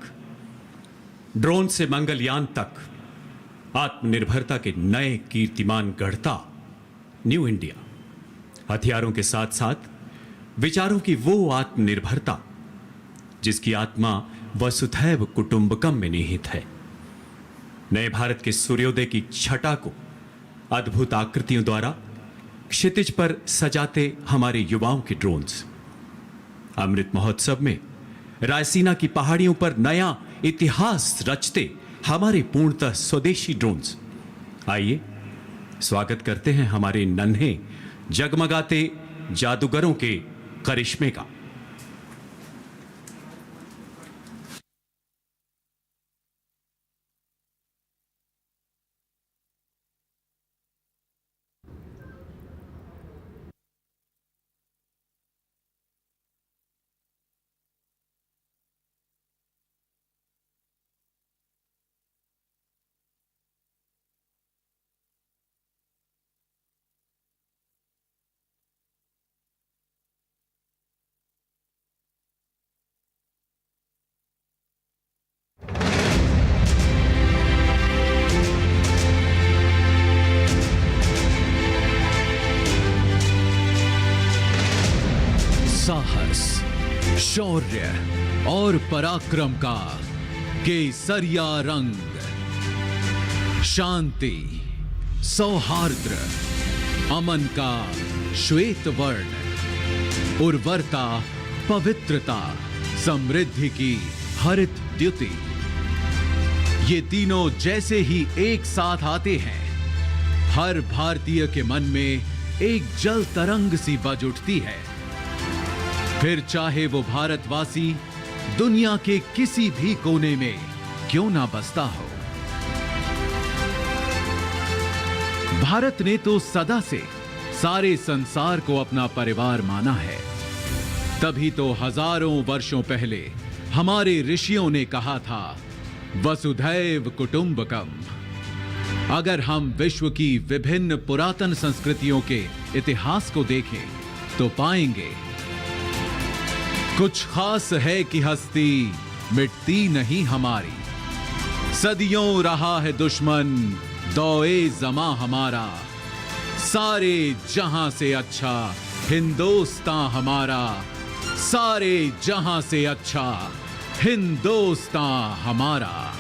ड्रोन से मंगलयान तक आत्मनिर्भरता के नए कीर्तिमान गढ़ता न्यू इंडिया। हथियारों के साथ साथ विचारों की वो आत्मनिर्भरता जिसकी आत्मा वसुधैव कुटुंबकम में निहित है। नए भारत के सूर्योदय की छटा को अद्भुत आकृतियों द्वारा क्षितिज पर सजाते हमारे युवाओं के ड्रोन्स। अमृत महोत्सव में रायसीना की पहाड़ियों पर नया इतिहास रचते हमारे पूर्णतः स्वदेशी ड्रोन्स। आइए स्वागत करते हैं हमारे नन्हे जगमगाते जादूगरों के करिश्मे का। साहस, शौर्य और पराक्रम का केसरिया रंग, शांति, सौहार्द्र, अमन का श्वेत वर्ण, उर्वरता, पवित्रता, समृद्धि की हरित द्युति, ये तीनों जैसे ही एक साथ आते हैं, हर भारतीय के मन में एक जल तरंग सी बज उठती है। फिर चाहे वो भारतवासी दुनिया के किसी भी कोने में क्यों ना बसता हो। भारत ने तो सदा से सारे संसार को अपना परिवार माना है। तभी तो हजारों वर्षों पहले हमारे ऋषियों ने कहा था, वसुधैव कुटुंबकम। अगर हम विश्व की विभिन्न पुरातन संस्कृतियों के इतिहास को देखें तो पाएंगे कुछ खास है कि हस्ती मिटती नहीं हमारी। सदियों रहा है दुश्मन दौए जमा हमारा, सारे जहां से अच्छा हिंदुस्तान हमारा, सारे जहां से अच्छा हिंदुस्तान हमारा।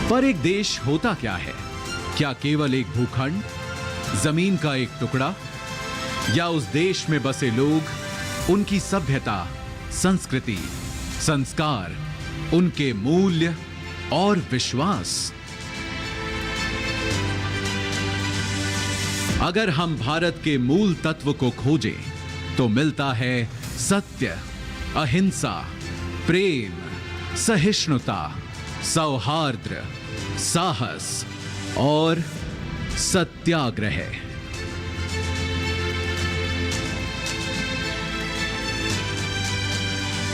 पर एक देश होता क्या है? क्या केवल एक भूखंड, जमीन का एक टुकड़ा, या उस देश में बसे लोग, उनकी सभ्यता, संस्कृति, संस्कार, उनके मूल्य और विश्वास? अगर हम भारत के मूल तत्व को खोजें तो मिलता है सत्य, अहिंसा, प्रेम, सहिष्णुता, सौहार्द्र, साहस और सत्याग्रह।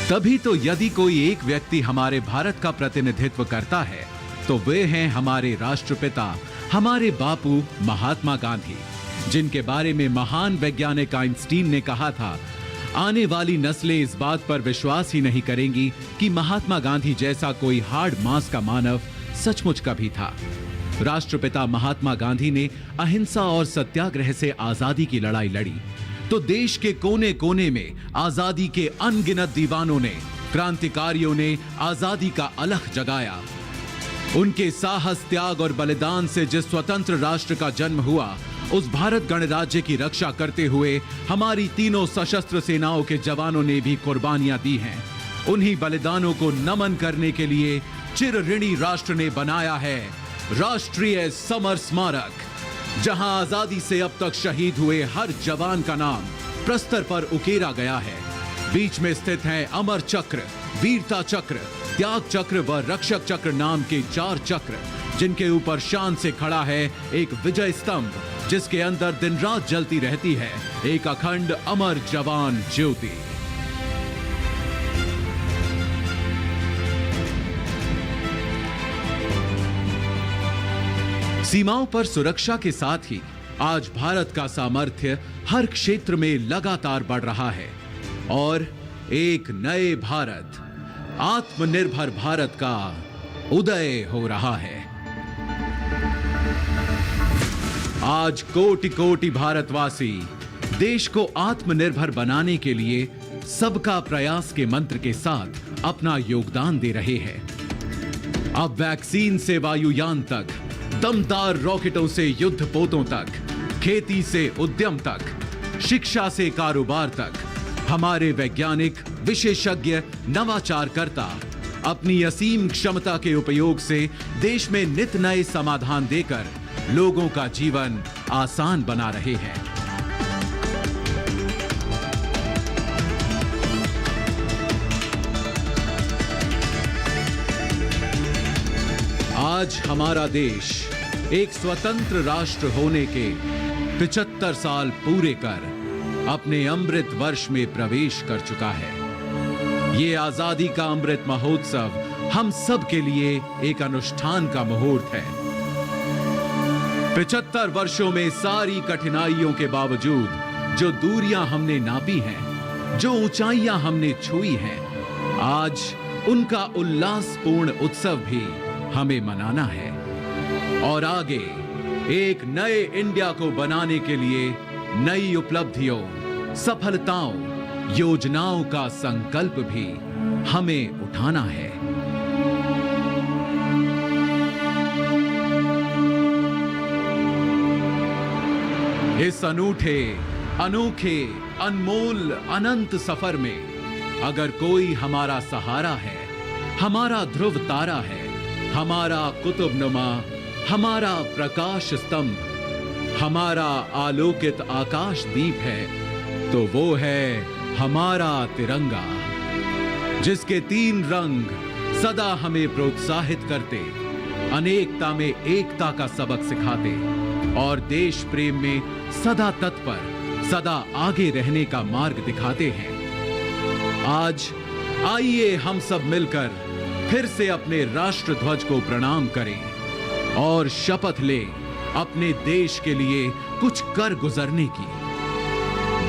तभी तो यदि कोई एक व्यक्ति हमारे भारत का प्रतिनिधित्व करता है तो वे हैं हमारे राष्ट्रपिता, हमारे बापू महात्मा गांधी, जिनके बारे में महान वैज्ञानिक आइंस्टीन ने कहा था, आने वाली नस्लें इस बात पर विश्वास ही नहीं करेंगी कि महात्मा गांधी जैसा कोई हार्ड मांस का मानव सचमुच कभी था। राष्ट्रपिता महात्मा गांधी ने अहिंसा और सत्याग्रह से आजादी की लड़ाई लड़ी तो देश के कोने कोने में आजादी के अनगिनत दीवानों ने, क्रांतिकारियों ने आजादी का अलख जगाया। उनके साहस, त्याग और बलिदान से जिस स्वतंत्र राष्ट्र का जन्म हुआ, उस भारत गणराज्य की रक्षा करते हुए हमारी तीनों सशस्त्र सेनाओं के जवानों ने भी कुर्बानियां दी हैं। उन्हीं बलिदानों को नमन करने के लिए चिर ऋणी राष्ट्र ने बनाया है राष्ट्रीय समर स्मारक, जहां आजादी से अब तक शहीद हुए हर जवान का नाम प्रस्तर पर उकेरा गया है। बीच में स्थित है अमर चक्र, वीरता चक्र, त्याग चक्र व रक्षक चक्र नाम के 4 चक्र, जिनके ऊपर शान से खड़ा है एक विजय स्तंभ जिसके अंदर दिन रात जलती रहती है एक अखंड अमर जवान ज्योति। सीमाओं पर सुरक्षा के साथ ही आज भारत का सामर्थ्य हर क्षेत्र में लगातार बढ़ रहा है और एक नए भारत, आत्मनिर्भर भारत का उदय हो रहा है। आज कोटि कोटि भारतवासी देश को आत्मनिर्भर बनाने के लिए सबका प्रयास के मंत्र के साथ अपना योगदान दे रहे हैं। अब वैक्सीन से वायुयान तक, दमदार रॉकेटों से युद्धपोतों तक, खेती से उद्यम तक, शिक्षा से कारोबार तक, हमारे वैज्ञानिक, विशेषज्ञ, नवाचारकर्ता अपनी असीम क्षमता के उपयोग से देश में नित नए समाधान देकर लोगों का जीवन आसान बना रहे हैं। आज हमारा देश एक स्वतंत्र राष्ट्र होने के 75 साल पूरे कर अपने अमृत वर्ष में प्रवेश कर चुका है। ये आजादी का अमृत महोत्सव हम सब के लिए एक अनुष्ठान का मुहूर्त है। 75 वर्षों में सारी कठिनाइयों के बावजूद जो दूरियां हमने नापी हैं, जो ऊंचाइयां हमने छुई हैं, आज उनका उल्लासपूर्ण उत्सव भी हमें मनाना है और आगे एक नए इंडिया को बनाने के लिए नई उपलब्धियों, सफलताओं, योजनाओं का संकल्प भी हमें उठाना है। इस अनूठे, अनोखे, अनमोल, अनंत सफर में अगर कोई हमारा सहारा है, हमारा ध्रुव तारा है, हमारा कुतुबनुमा, हमारा प्रकाश स्तंभ, हमारा आलोकित आकाश दीप है, तो वो है हमारा तिरंगा, जिसके 3 रंग सदा हमें प्रोत्साहित करते, अनेकता में एकता का सबक सिखाते और देश प्रेम में सदा तत्पर, सदा आगे रहने का मार्ग दिखाते हैं। आज आइए हम सब मिलकर फिर से अपने राष्ट्र ध्वज को प्रणाम करें और शपथ लें अपने देश के लिए कुछ कर गुजरने की।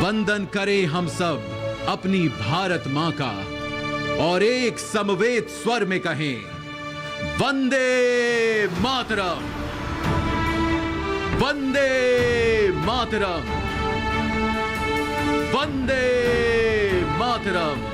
वंदन करें हम सब अपनी भारत मां का और एक समवेत स्वर में कहें, वंदे मातरम, वंदे मातरम, वंदे मातरम।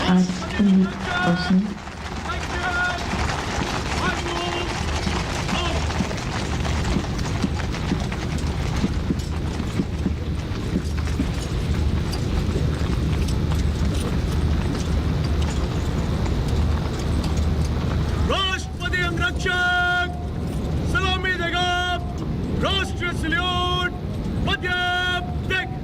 आज उम्मीद रोशनी राष्ट्रपति अंगरक्षक सलामी देगा राष्ट्रीय सल्यूट मध्य देख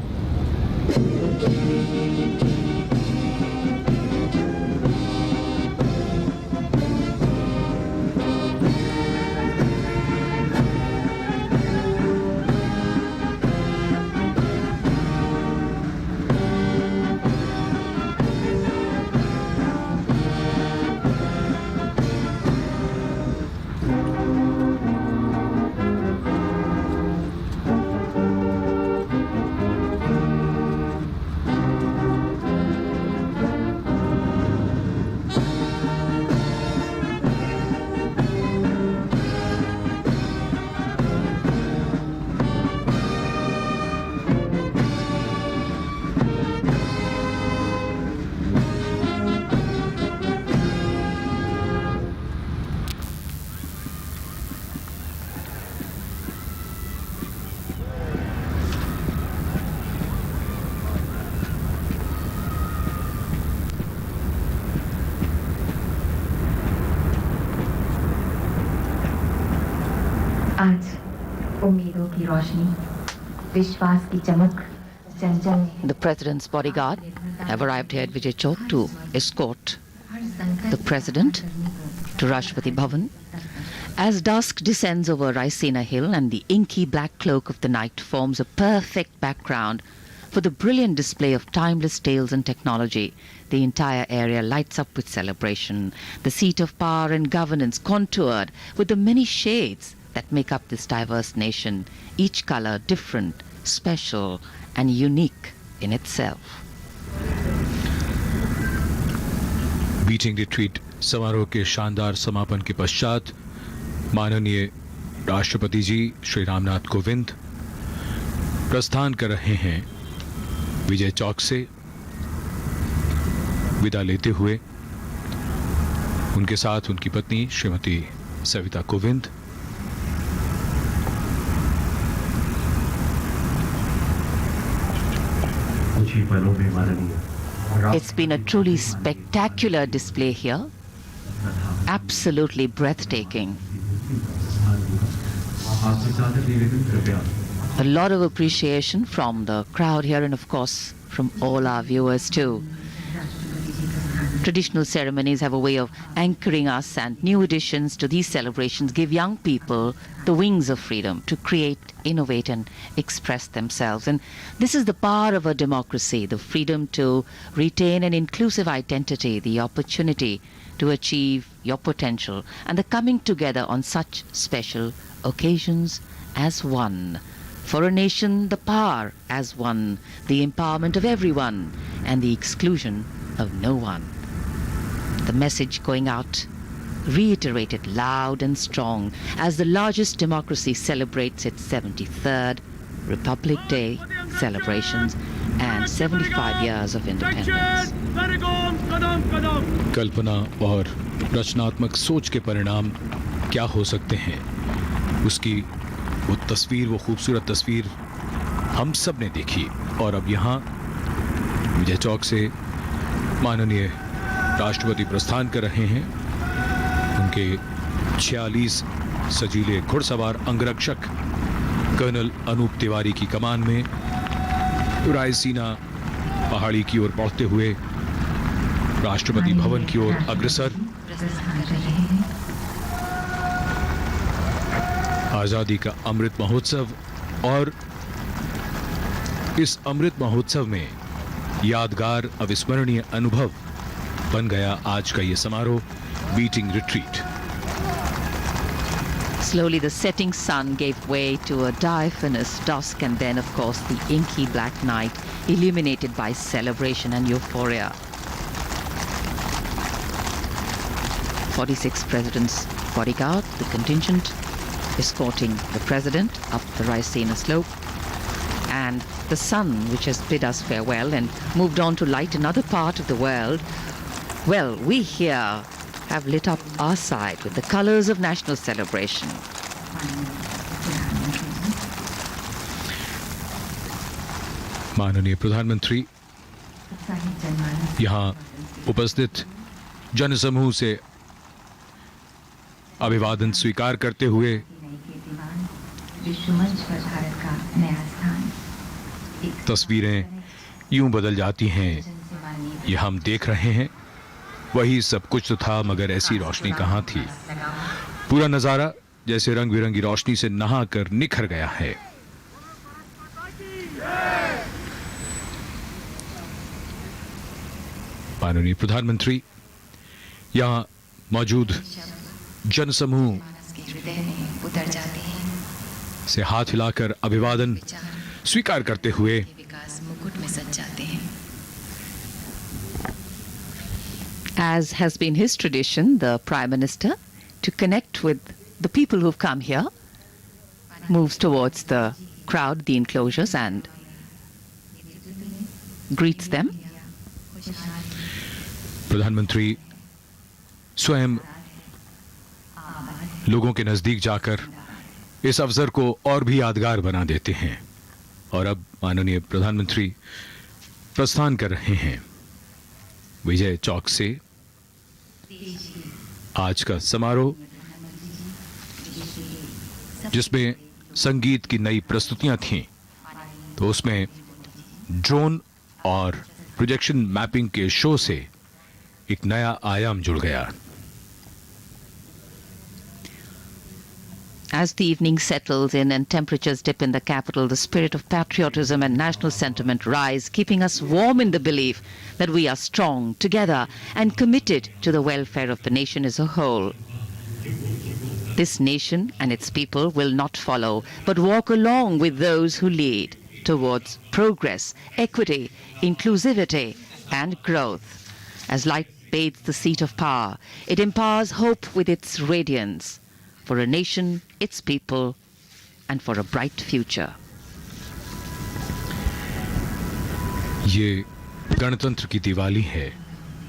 आज उम्मीदों की रोशनी विश्वास की चमक चंचल The President's bodyguard have arrived here at Vijay Chowk to escort the President to Rashtrapati Bhavan. As dusk descends over Raisina Hill and the inky black cloak of the night forms a perfect background for the brilliant display of timeless tales and technology, the entire area lights up with celebration, the seat of power and governance contoured with the many shades that make up this diverse nation, each color different, special and unique in itself. Beating retreat समारोह के शानदार समापन के पश्चात माननीय राष्ट्रपति जी श्री रामनाथ कोविंद प्रस्थान कर रहे हैं विजय चौक से। विदा लेते हुए उनके साथ उनकी पत्नी श्रीमती सविता कोविंद, कुछ ही पलों में माननीय It's been a truly spectacular display here, absolutely breathtaking. आपसे सादर निवेदन कृपया A lot of appreciation from the crowd here and of course from all our viewers too. Traditional ceremonies have a way of anchoring us, and new additions to these celebrations give young people the wings of freedom to create, innovate and express themselves. And this is the power of a democracy, the freedom to retain an inclusive identity, the opportunity to achieve your potential, and the coming together on such special occasions as one. For a nation, the power as one, the empowerment of everyone and the exclusion of no one. The message going out reiterated loud and strong as the largest democracy celebrates its 73rd Republic Day celebrations and 75 years of independence. कल्पना और रचनात्मक सोच के परिणाम क्या हो सकते हैं, उसकी वो तस्वीर, वो खूबसूरत तस्वीर हम सब ने देखी। और अब यहाँ विजय चौक से माननीय राष्ट्रपति प्रस्थान कर रहे हैं। उनके 46 सजीले घुड़सवार अंगरक्षक कर्नल अनूप तिवारी की कमान में रायसीना पहाड़ी की ओर बढ़ते हुए राष्ट्रपति भवन की ओर अग्रसर। आजादी का अमृत महोत्सव, और इस अमृत महोत्सव में यादगार अविस्मरणीय अनुभव बन गया आज का ये समारोह, beating retreat. Slowly the setting sun gave way to a diaphanous dusk, and then of course the inky black night illuminated by celebration and euphoria. 46 President's bodyguard, the contingent, escorting the President up the Raisina slope, and the sun, which has bid us farewell and moved on to light another part of the world, Well, we here have lit up our side with the colors of national celebration. माननीय प्रधानमंत्री उत्साहित जनमानस यहाँ उपस्थित जनसमूह से अभिवादन स्वीकार करते हुए नई कीर्तिमान विश्व मंच पर भारत का नया स्थान एक तस्वीरें यूं बदल जाती हैं। जन से माननीय ये हम देख रहे हैं, वही सब कुछ तो था मगर ऐसी रोशनी कहाँ थी। पूरा नजारा जैसे रंग बिरंगी रोशनी से नहा कर निखर गया है। माननीय प्रधानमंत्री यहाँ मौजूद जनसमूह मानस के हृदय में उतर जाते हैं। से हाथ हिलाकर अभिवादन विचार स्वीकार करते हुए के विकास मुकुट में सज जाते हैं। As has been his tradition, the Prime Minister, to connect with the people who've come here, moves towards the crowd, the enclosures, and greets them. प्रधानमंत्री स्वयं लोगों के नजदीक जाकर इस अवसर को और भी यादगार बना देते हैं। और अब माननीय प्रधानमंत्री प्रस्थान कर रहे हैं विजय चौक से। आज का समारोह जिसमें संगीत की नई प्रस्तुतियां थीं, तो उसमें ड्रोन और प्रोजेक्शन मैपिंग के शो से एक नया आयाम जुड़ गया। As the evening settles in and temperatures dip in the capital, the spirit of patriotism and national sentiment rise, keeping us warm in the belief that we are strong together and committed to the welfare of the nation as a whole. This nation and its people will not follow, but walk along with those who lead towards progress, equity, inclusivity, and growth. As light bathes the seat of power, it empowers hope with its radiance for a nation, its people, and for a bright future. ये गणतंत्र की दिवाली है,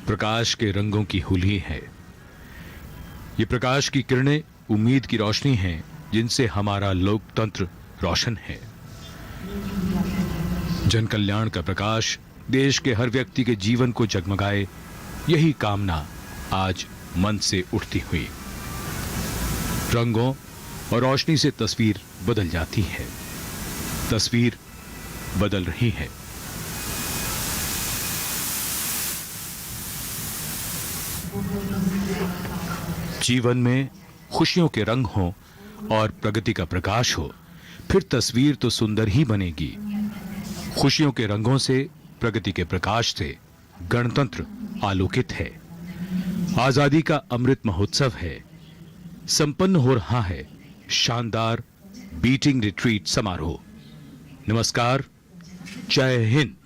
प्रकाश के रंगों की होली है। ये प्रकाश की किरणें उम्मीद की रोशनी हैं, जिनसे हमारा लोकतंत्र रोशन है। जन कल्याण का प्रकाश देश के हर व्यक्ति के जीवन को जगमगाए, यही कामना आज मन से उठती हुई। रंगों और रोशनी से तस्वीर बदल जाती है, तस्वीर बदल रही है। जीवन में खुशियों के रंग हो और प्रगति का प्रकाश हो, फिर तस्वीर तो सुंदर ही बनेगी। खुशियों के रंगों से, प्रगति के प्रकाश से गणतंत्र आलोकित है। आजादी का अमृत महोत्सव है। संपन्न हो रहा है शानदार बीटिंग रिट्रीट समारोह। नमस्कार, जय हिंद।